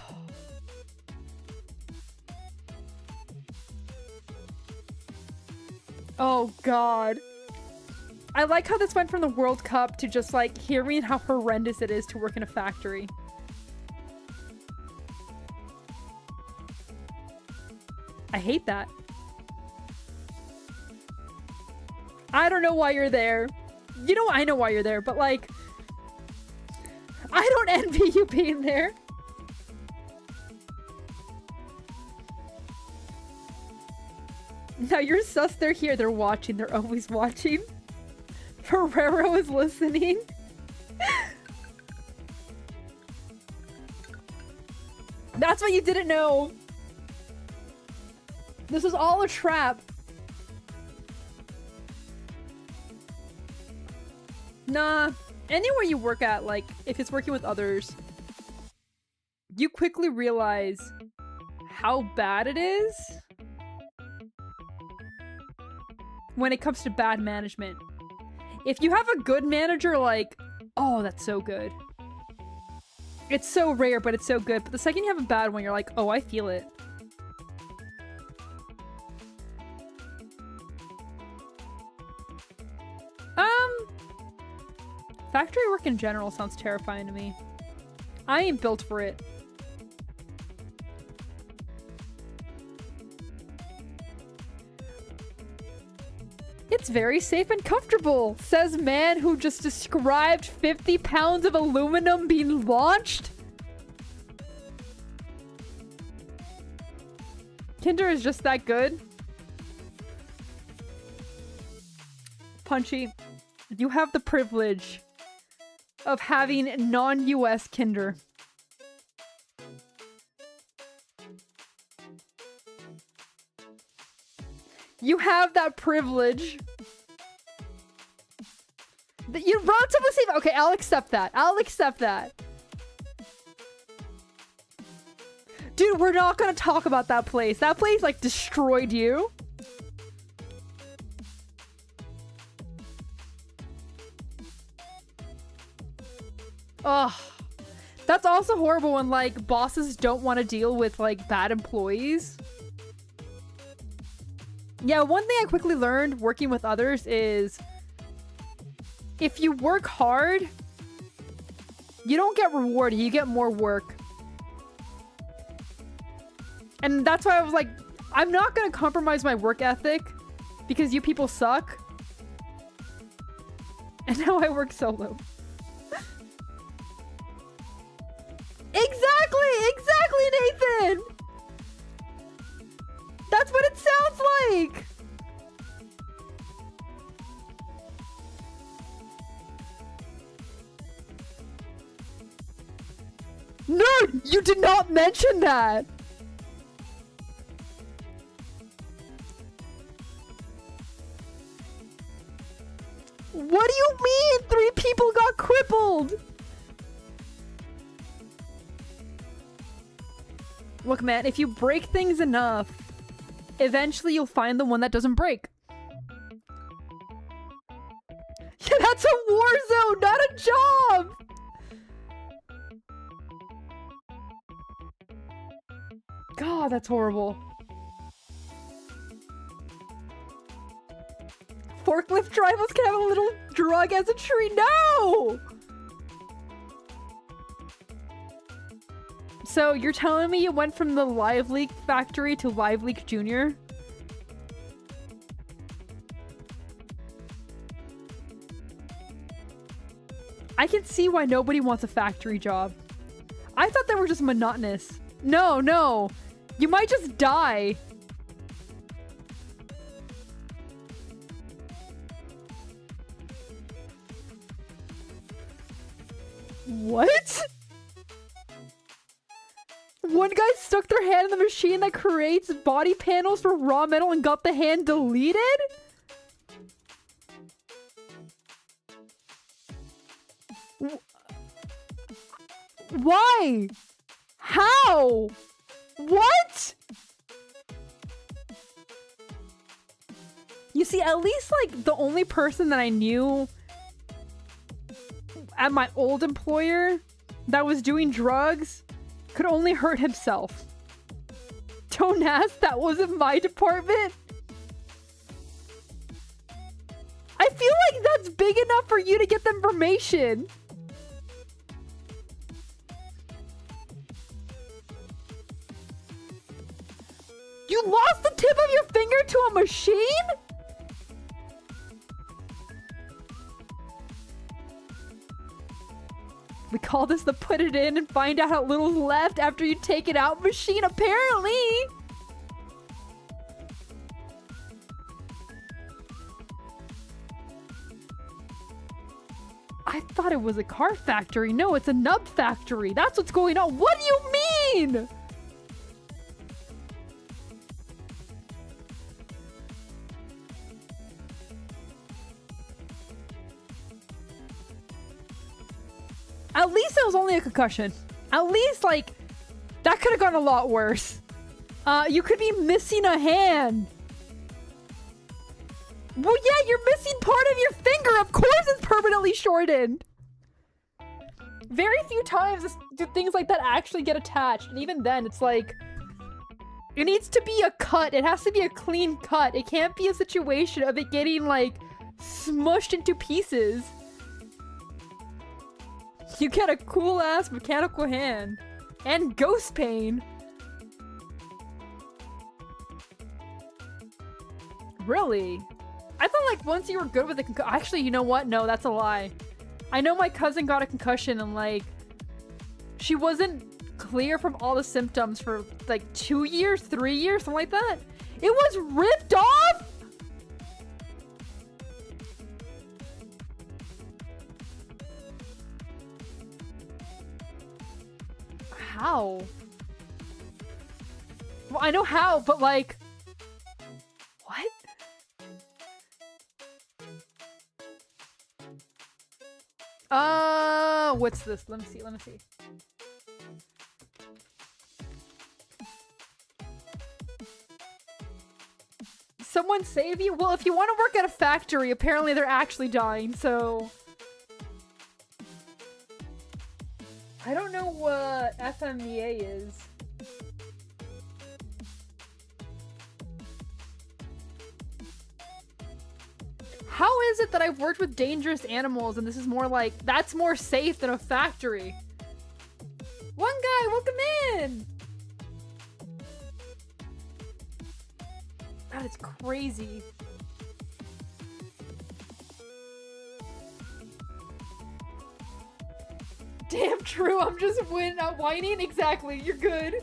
Oh god. I like how this went from the World Cup to just like hearing how horrendous it is to work in a factory. I hate that. I don't know why you're there. You know, I know why you're there, but like, I don't envy you being there. Now you're sus, they're here, they're watching, they're always watching. Ferrero is listening. That's what you didn't know. This is all a trap. Nah, anywhere you work at, like, if it's working with others, you quickly realize how bad it is when it comes to bad management. If you have a good manager, like, oh, that's so good. It's so rare, but it's so good. But the second you have a bad one, you're like, oh, I feel it. Factory work in general sounds terrifying to me. I ain't built for it. It's very safe and comfortable, says man who just described 50 pounds of aluminum being launched. Kinder is just that good. Punchy, you have the privilege of having non-US Kinder. You have that privilege. You're relatively safe. Okay, I'll accept that. I'll accept that. Dude, we're not gonna talk about that place. That place, like, destroyed you. Ugh. That's also horrible when, like, bosses don't want to deal with, like, bad employees. Yeah, one thing I quickly learned working with others is if you work hard, you don't get rewarded, you get more work. And that's why I was like, I'm not going to compromise my work ethic because you people suck. And now I work solo. Exactly, Nathan! That's what it sounds like! Nerd! You did not mention that! What do you mean 3 people got crippled? Look, man, if you break things enough, eventually you'll find the one that doesn't break. Yeah, that's a war zone, not a job! God, that's horrible. Forklift drivers can have a little drug as a treat. No! So you're telling me you went from the Live Leak factory to Live Leak Junior? I can see why nobody wants a factory job. I thought they were just monotonous. No. You might just die. What? One guy stuck their hand in the machine that creates body panels for raw metal and got the hand deleted? Why? How? What? You see, at least, like, the only person that I knew at my old employer that was doing drugs could only hurt himself. Don't ask, that wasn't my department. I feel like that's big enough for you to get the information. You lost the tip of your finger to a machine? We call this the put it in and find out how little's left after you take it out machine, apparently. I thought it was a car factory. No, it's a nub factory. That's what's going on. What do you mean? At least it was only a concussion. At least, like, that could have gone a lot worse. You could be missing a hand. Well, yeah, you're missing part of your finger. Of course it's permanently shortened. Very few times do things like that actually get attached. And even then, it's like, it needs to be a cut. It has to be a clean cut. It can't be a situation of it getting, like, smushed into pieces. You get a cool-ass mechanical hand. And ghost pain. Really? I thought, like, once you were good with the concussion... Actually, you know what? No, that's a lie. I know my cousin got a concussion and, like... She wasn't clear from all the symptoms for, like, 2 years? 3 years? Something like that? It was ripped off?! How? Well, I know how, but like... What? What's this? Let me see. Someone save you? Well, if you want to work at a factory, apparently they're actually dying, so... I don't know what FMEA is. How is it that I've worked with dangerous animals and this is more like, that's more safe than a factory? One guy, welcome in! That is crazy. true. I'm just whining. Exactly. You're good.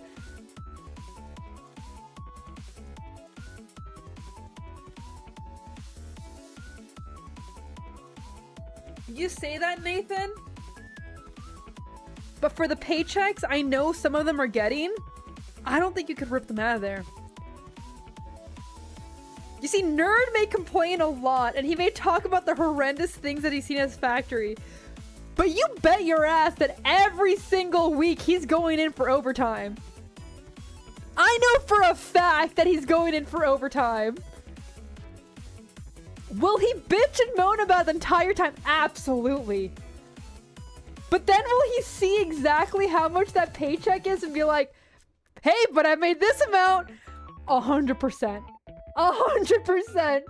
You say that, Nathan? But for the paychecks I know some of them are getting, I don't think you could rip them out of there. You see, Nerd may complain a lot, and he may talk about the horrendous things that he's seen at his factory. But you bet your ass that every single week he's going in for overtime. I know for a fact that he's going in for overtime. Will he bitch and moan about it the entire time? Absolutely. But then will he see exactly how much that paycheck is and be like, hey, but I made this amount? 100%. 100%.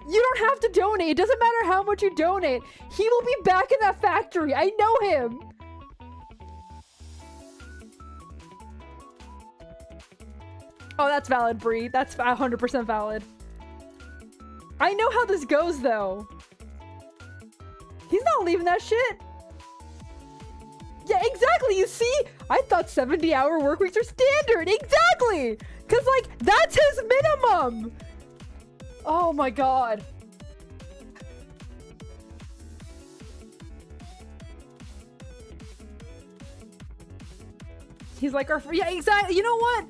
You don't have to donate. It doesn't matter how much you donate. He will be back in that factory. I know him. Oh, that's valid, Bree. That's 100% valid. I know how this goes, though. He's not leaving that shit. Yeah, exactly. You see? I thought 70-hour work weeks are standard. Exactly. Because, like, that's his minimum. Oh, my God. He's like, yeah, exactly. You know what?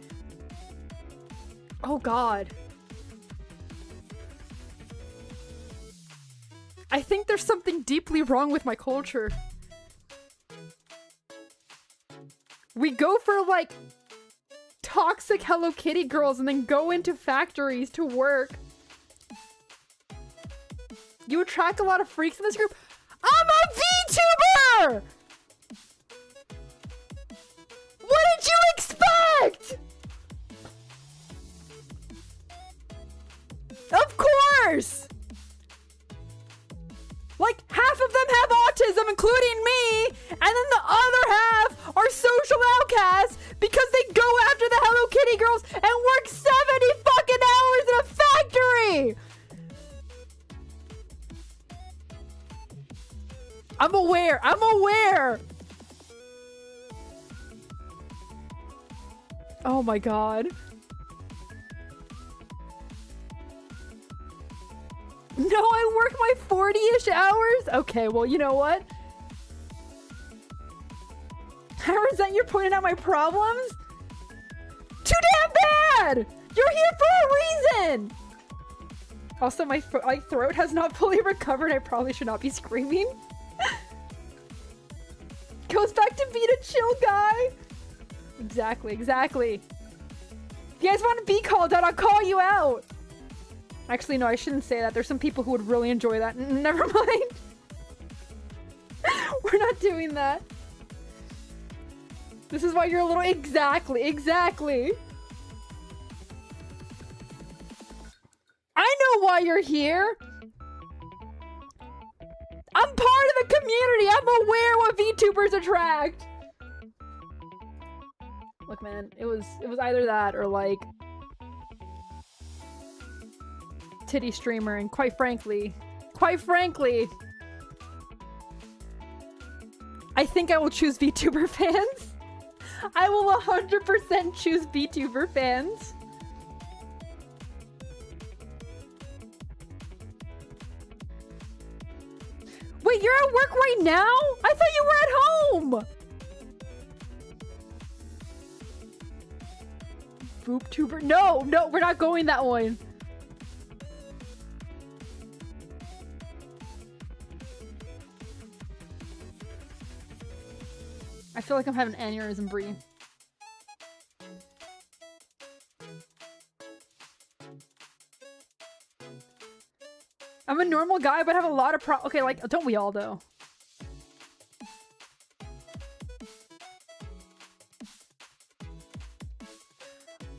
Oh, God. I think there's something deeply wrong with my culture. We go for, like, toxic Hello Kitty girls and then go into factories to work. You attract a lot of freaks in this group. I'm a VTuber! What did you expect? Of course! Like, half of them have autism, including me, and then the other half are social outcasts because they go after the Hello Kitty girls and work 70 fucking hours in a factory! I'm aware! Oh my God. No, I work my 40-ish hours? Okay, well, you know what? I resent you pointing out my problems? Too damn bad! You're here for a reason! Also, my throat has not fully recovered. I probably should not be screaming. Goes back to being a chill guy. Exactly. If you guys want to be called out, I'll call you out. Actually, no, I shouldn't say that. There's some people who would really enjoy that. Never mind. We're not doing that. This is why you're a little... Exactly. I know why you're here. I'm part of the community. I'm aware what VTubers attract. Look, man, it was either that or like titty streamer, and quite frankly, I think I will choose VTuber fans. I will 100% choose VTuber fans. Wait, you're at work right now? I thought you were at home! VTuber? No, we're not going that one. I feel like I'm having an aneurysm, Bree. I'm a normal guy, but I have a lot of okay, like, don't we all, though?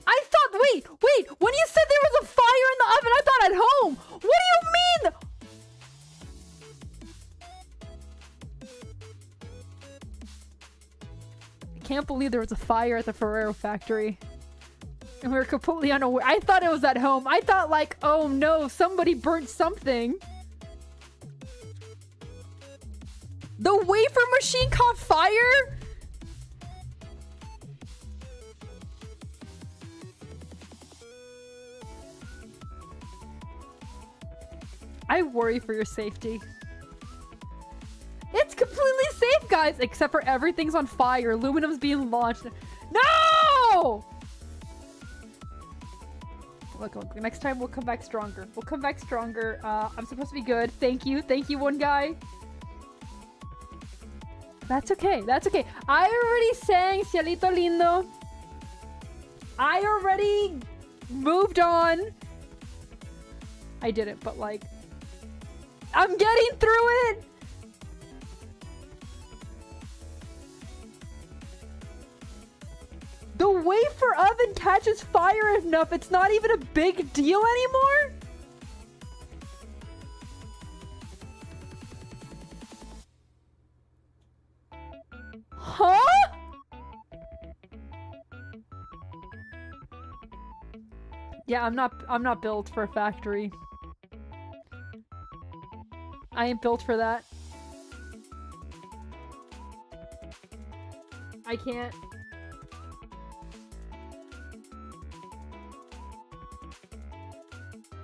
I thought, wait, when you said there was a fire in the oven, I thought at home. What do you mean? I can't believe there was a fire at the Ferrero factory. And we were completely unaware. I thought it was at home. I thought like, oh no, somebody burnt something. The wafer machine caught fire? I worry for your safety. It's completely safe, guys, except for everything's on fire. Aluminum's being launched. No! Look, next time we'll come back stronger. We'll come back stronger. I'm supposed to be good. Thank you. Thank you, one guy. That's okay. That's okay. I already sang Cielito Lindo. I already moved on. I didn't, but like... I'm getting through it! The wafer oven catches fire enough, it's not even a big deal anymore? Huh? Yeah, I'm not built for a factory. I ain't built for that. I can't.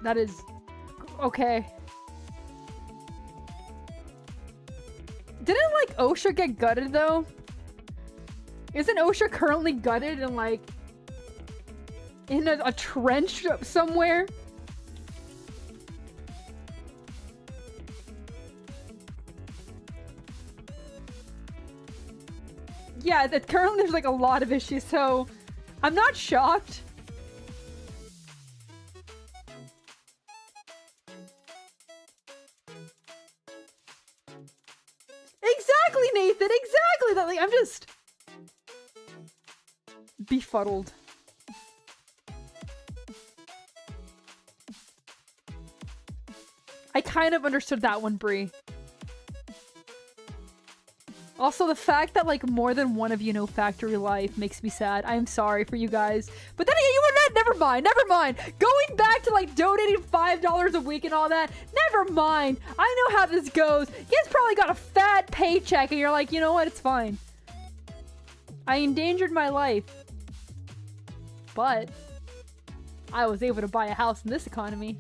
That is... okay. Didn't, like, OSHA get gutted, though? Isn't OSHA currently gutted and, like, in a trench somewhere? Yeah, that currently there's like a lot of issues, so I'm not shocked. Exactly, Nathan, exactly! That, like, I'm just befuddled. I kind of understood that one, Bree. Also, the fact that, like, more than one of you know factory life makes me sad. I am sorry for you guys. But then again, you were not- never mind, never mind. Going back to, like, donating $5 a week and all that, never mind. I know how this goes. You guys probably got a fat paycheck and you're like, you know what, it's fine. I endangered my life. But I was able to buy a house in this economy.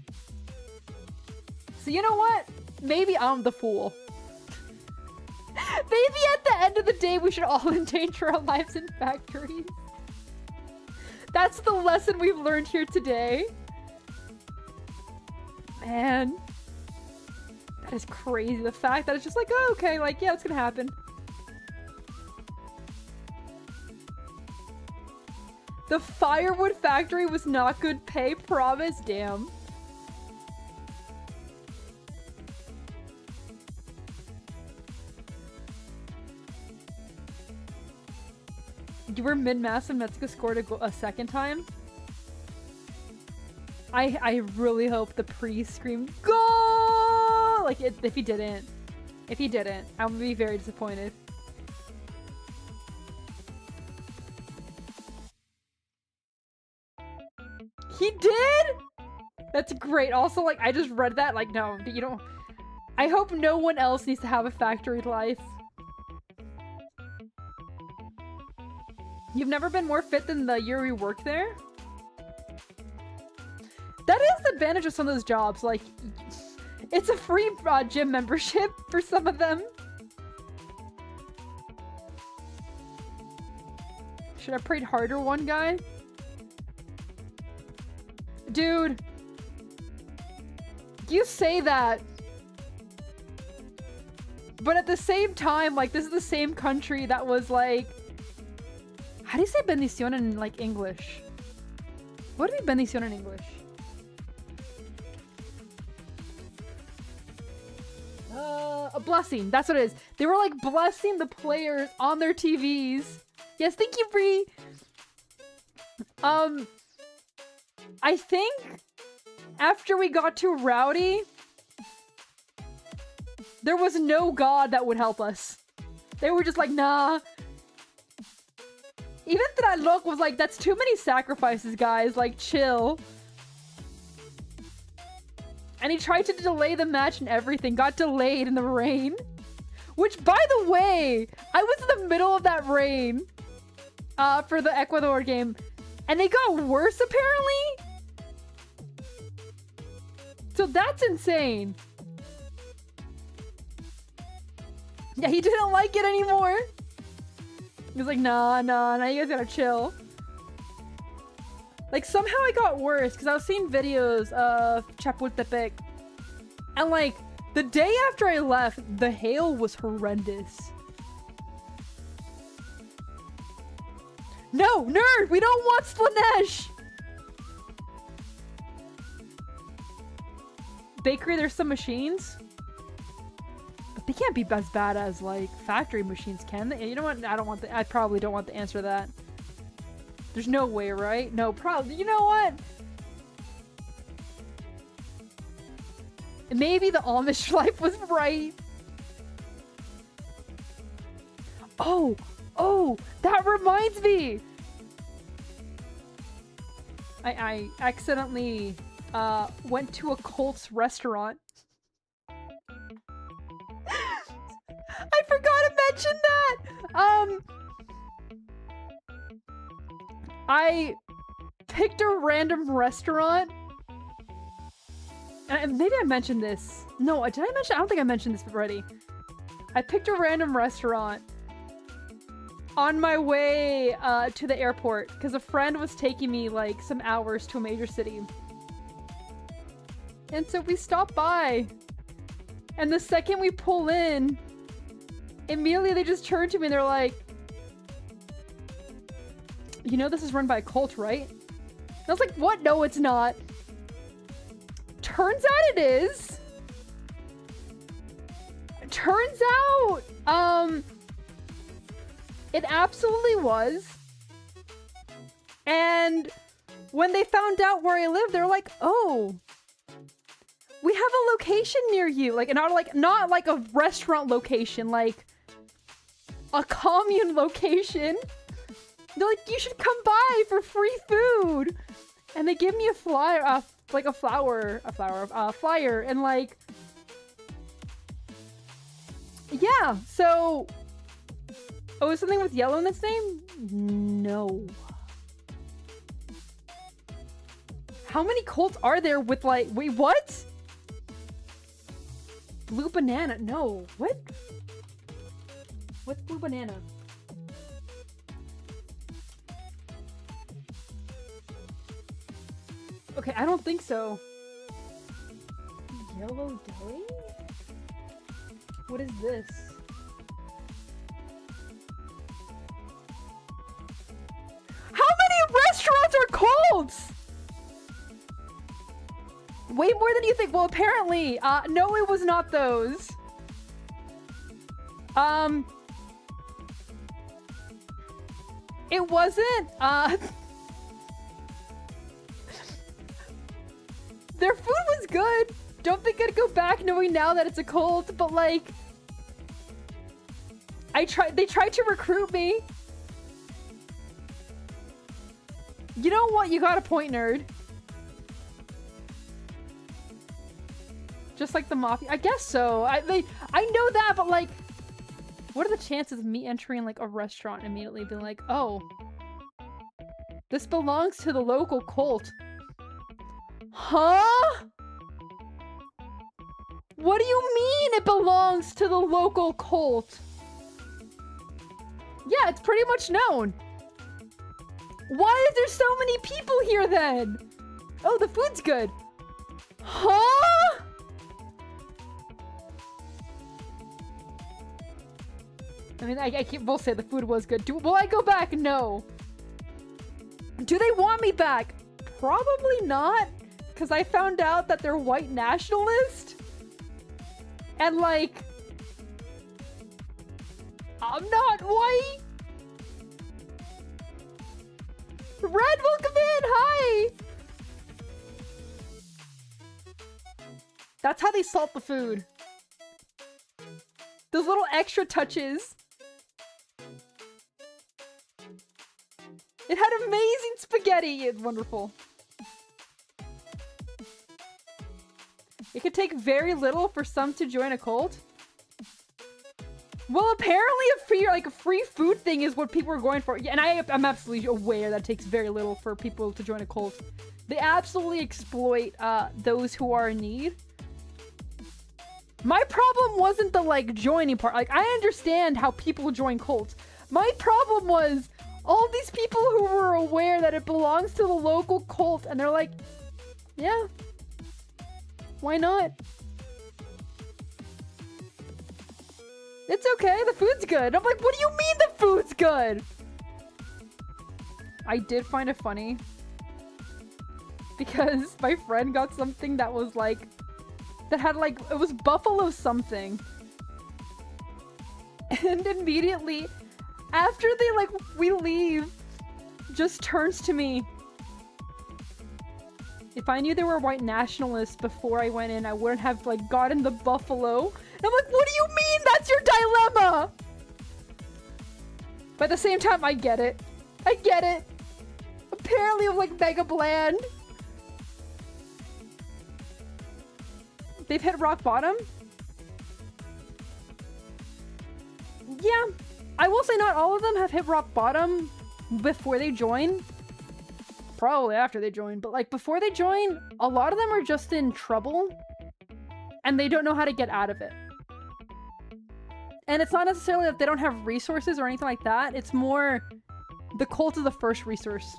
So you know what? Maybe I'm the fool. Maybe at the end of the day, we should all endanger our lives in factories. That's the lesson we've learned here today. Man. That is crazy. The fact that it's just like, oh, okay, like, yeah, it's gonna happen. The firewood factory was not good pay, promise, damn. You were mid-mass and Mexico scored a second time? I really hope the priest screamed, "Goal!" Like, if he didn't. If he didn't, I would be very disappointed. He did?! That's great. Also, like, I just read that, like, no, you don't... I hope no one else needs to have a factory life. You've never been more fit than the year we worked there? That is the advantage of some of those jobs. Like, it's a free gym membership for some of them. Should I prayed harder, one guy? Dude. You say that. But at the same time, like, this is the same country that was like... How do you say bendición in, like, English? What would be bendición in English? A blessing. That's what it is. They were, like, blessing the players on their TVs. Yes, thank you, Bree. I think after we got too rowdy, there was no god that would help us. They were just like, nah. Even Tralok was like, that's too many sacrifices, guys. Like, chill. And he tried to delay the match and everything. Got delayed in the rain. Which, by the way, I was in the middle of that rain for the Ecuador game, and they got worse apparently. So that's insane. Yeah, he didn't like it anymore. He was like, nah, you guys gotta chill. Like, somehow it got worse, because I was seeing videos of Chapultepec, and like, the day after I left, the hail was horrendous. No, nerd, we don't want Slanesh! Bakery, there's some machines. But they can't be as bad as, like, factory machines, can they? You know what? I probably don't want the answer to that. There's no way, right? No, probably. You know what? Maybe the Amish life was right. Oh, that reminds me. I accidentally went to a Colt's restaurant. I forgot to mention that. I picked a random restaurant. And maybe I mentioned this. No, did I mention? I don't think I mentioned this already. I picked a random restaurant on my way to the airport because a friend was taking me like some hours to a major city. And so we stopped by. And the second we pull in, immediately they just turned to me and they're like, you know this is run by a cult, right? And I was like, what? No, it's not. Turns out it is. Turns out, it absolutely was. And when they found out where I live, they're like, oh, we have a location near you. Like, not like a restaurant location, like a commune location. They're like, you should come by for free food. And they give me a flyer, like a flyer, and like, yeah, so, oh, is something with yellow in its name? No. How many cults are there with like, wait, what? Blue banana, no, what? What's blue banana? Okay, I don't think so. Yellow Day? What is this? How many restaurants are cults? Way more than you think. Well, apparently, no, it was not those. It wasn't, their food was good. Don't think I'd go back knowing now that it's a cult, but like, they tried to recruit me. You know what? You got a point, nerd. Just like the mafia. I guess so. I know that, but like, what are the chances of me entering like a restaurant and immediately being like, oh, this belongs to the local cult? Huh? What do you mean it belongs to the local cult? Yeah, it's pretty much known. Why is there so many people here then? Oh, the food's good. Huh? I mean, I can't both say the food was good. Will I go back? No. Do they want me back? Probably not. Because I found out that they're white nationalist. And like, I'm not white. Red, welcome in. Hi. That's how they salt the food. Those little extra touches. It had amazing spaghetti. It's wonderful. It could take very little for some to join a cult. Well, apparently a free food thing is what people are going for. Yeah, and I'm absolutely aware that it takes very little for people to join a cult. They absolutely exploit those who are in need. My problem wasn't the like joining part. Like I understand how people join cults. My problem was all these people who were aware that it belongs to the local cult and they're like, yeah, why not? It's okay, the food's good. I'm like, what do you mean the food's good? I did find it funny because my friend got something that was like, that had like, it was buffalo something. And immediately after they like, we leave, just turns to me. If I knew there were white nationalists before I went in, I wouldn't have like gotten the buffalo. And I'm like, what do you mean? That's your dilemma. But at the same time, I get it. I get it. Apparently it was like mega bland. They've hit rock bottom? Yeah. I will say not all of them have hit rock bottom before they join. Probably after they join, but like before they join, a lot of them are just in trouble and they don't know how to get out of it. And it's not necessarily that they don't have resources or anything like that. It's more the cult is the first resource.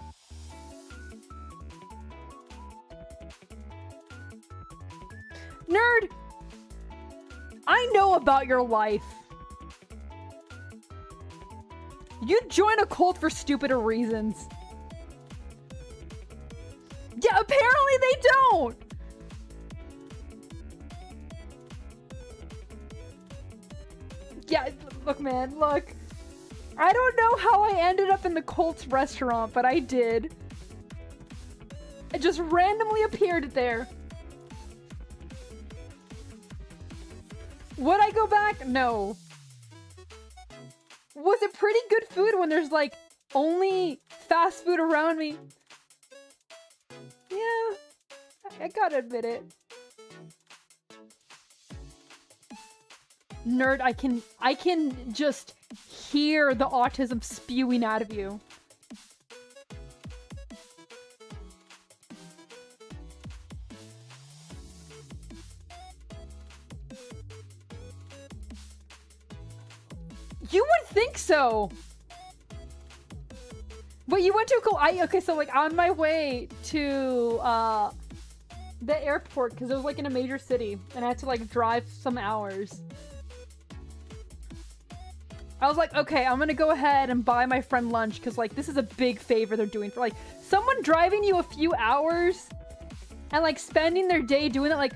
Nerd! I know about your life. You join a cult for stupider reasons. Yeah, apparently they don't! Yeah, look man, look. I don't know how I ended up in the cult's restaurant, but I did. It just randomly appeared there. Would I go back? No. Was it pretty good food when there's like only fast food around me? Yeah, I gotta admit it. Nerd, I can just hear the autism spewing out of you. You would think so. But you went to a cool. Okay, so like on my way to the airport because it was like in a major city and I had to like drive some hours. I was like, okay, I'm gonna go ahead and buy my friend lunch because like this is a big favor they're doing for like someone driving you a few hours and like spending their day doing it. Like,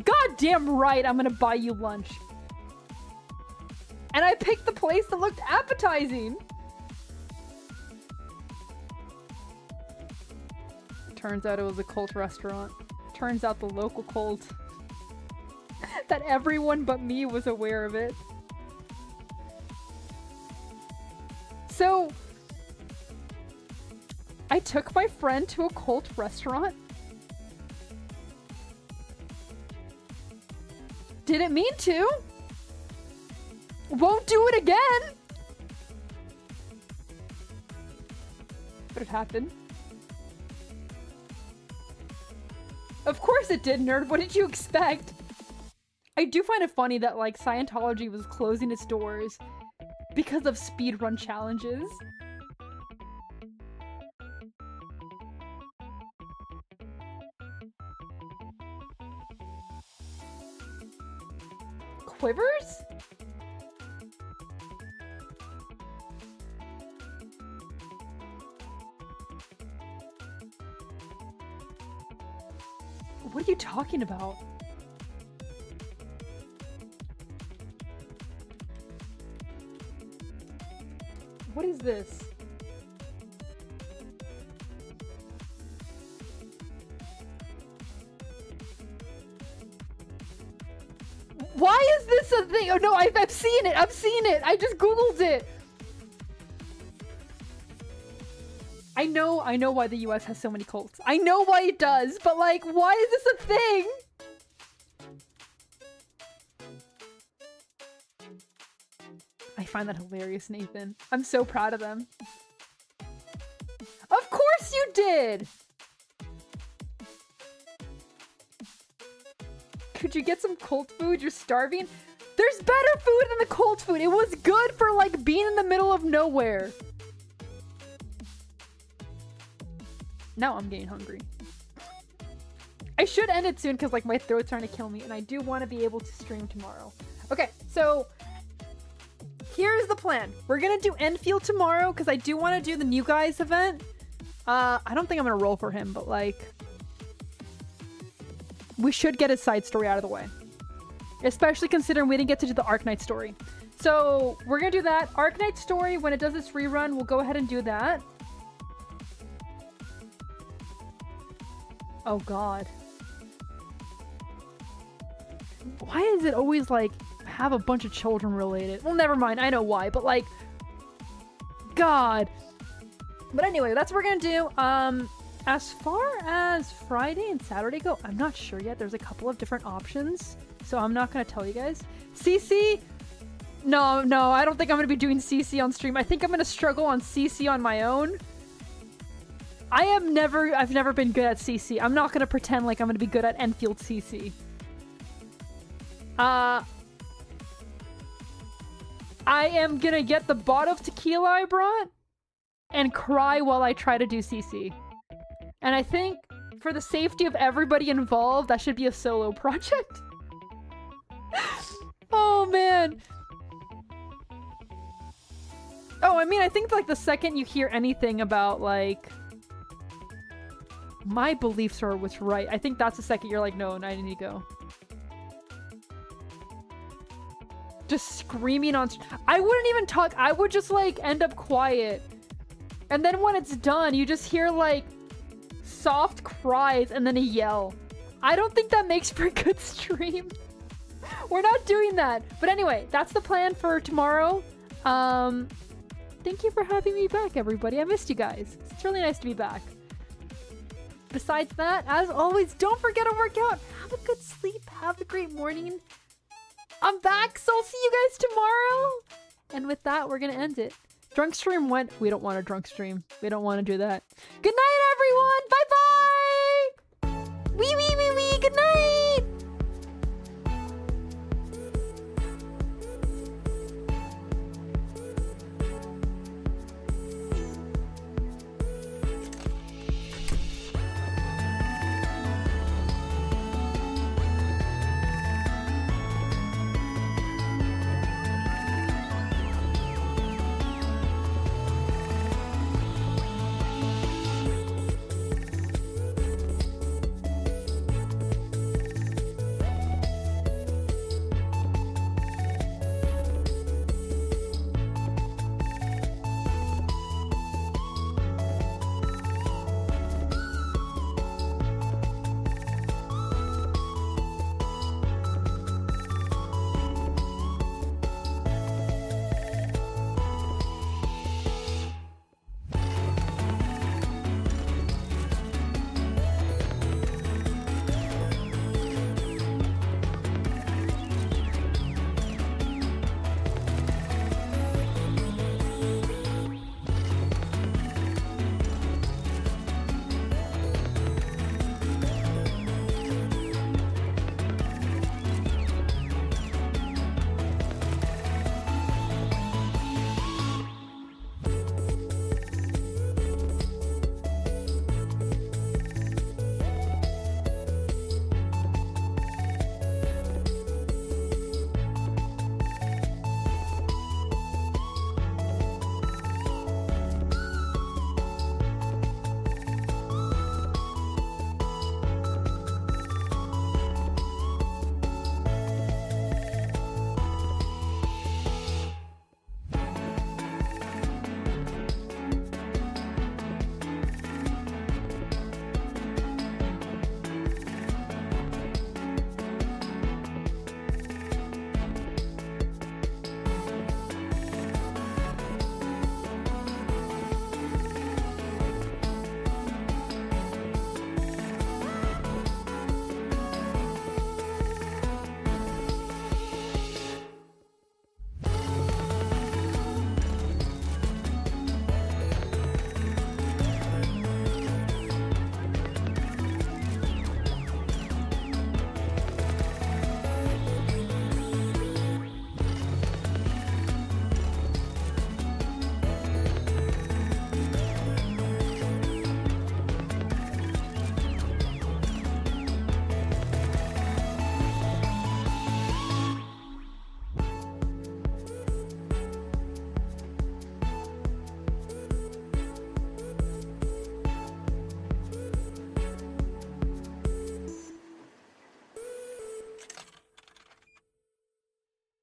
goddamn right, I'm gonna buy you lunch. And I picked the place that looked appetizing. Turns out it was a cult restaurant. Turns out the local cult. That everyone but me was aware of it. So, I took my friend to a cult restaurant. Didn't mean to. Won't do it again. But it happened. Of course it did, nerd. What did you expect? I do find it funny that like Scientology was closing its doors because of speedrun challenges. Quivers? What are you talking about? What is this? Why is this a thing? Oh no, I've seen it. I've seen it. I just Googled it. I know why the US has so many cults. I know why it does, but like, why is this a thing? find that hilarious, Nathan. I'm so proud of them. Of course you did! Could you get some cold food? You're starving? There's better food than the cold food. It was good for like being in the middle of nowhere. Now I'm getting hungry. I should end it soon because like my throat's trying to kill me and I do want to be able to stream tomorrow. Okay, so here's the plan. We're gonna do Enfield tomorrow because I do want to do the new guys event. I don't think I'm gonna roll for him, but like we should get his side story out of the way. Especially considering we didn't get to do the Arknight story. So we're gonna do that. Arknight story, when it does its rerun, we'll go ahead and do that. Oh god. Why is it always like have a bunch of children related? Well, never mind. I know why, but like god. But anyway, that's what we're gonna do. As far as Friday and Saturday go, I'm not sure yet. There's a couple of different options, so I'm not gonna tell you guys. CC? No, I don't think I'm gonna be doing CC on stream. I think I'm gonna struggle on CC on my own. I've never been good at CC. I'm not gonna pretend like I'm gonna be good at Enfield CC. I am gonna get the bottle of tequila I brought and cry while I try to do CC. And I think for the safety of everybody involved, that should be a solo project. Oh man. Oh, I mean, I think like the second you hear anything about like my beliefs are what's right, I think that's the second you're like, no, I need to go. Just screaming on I wouldn't even talk. I would just like end up quiet. And then when it's done, you just hear like soft cries and then a yell. I don't think that makes for a good stream. We're not doing that. But anyway, that's the plan for tomorrow. Thank you for having me back, everybody. I missed you guys. It's really nice to be back. Besides that, as always, don't forget to work out. Have a good sleep. Have a great morning. I'm back, so I'll see you guys tomorrow. And with that, we're gonna end it. Drunk stream went. We don't want a drunk stream. We don't want to do that. Good night, everyone. Bye-bye.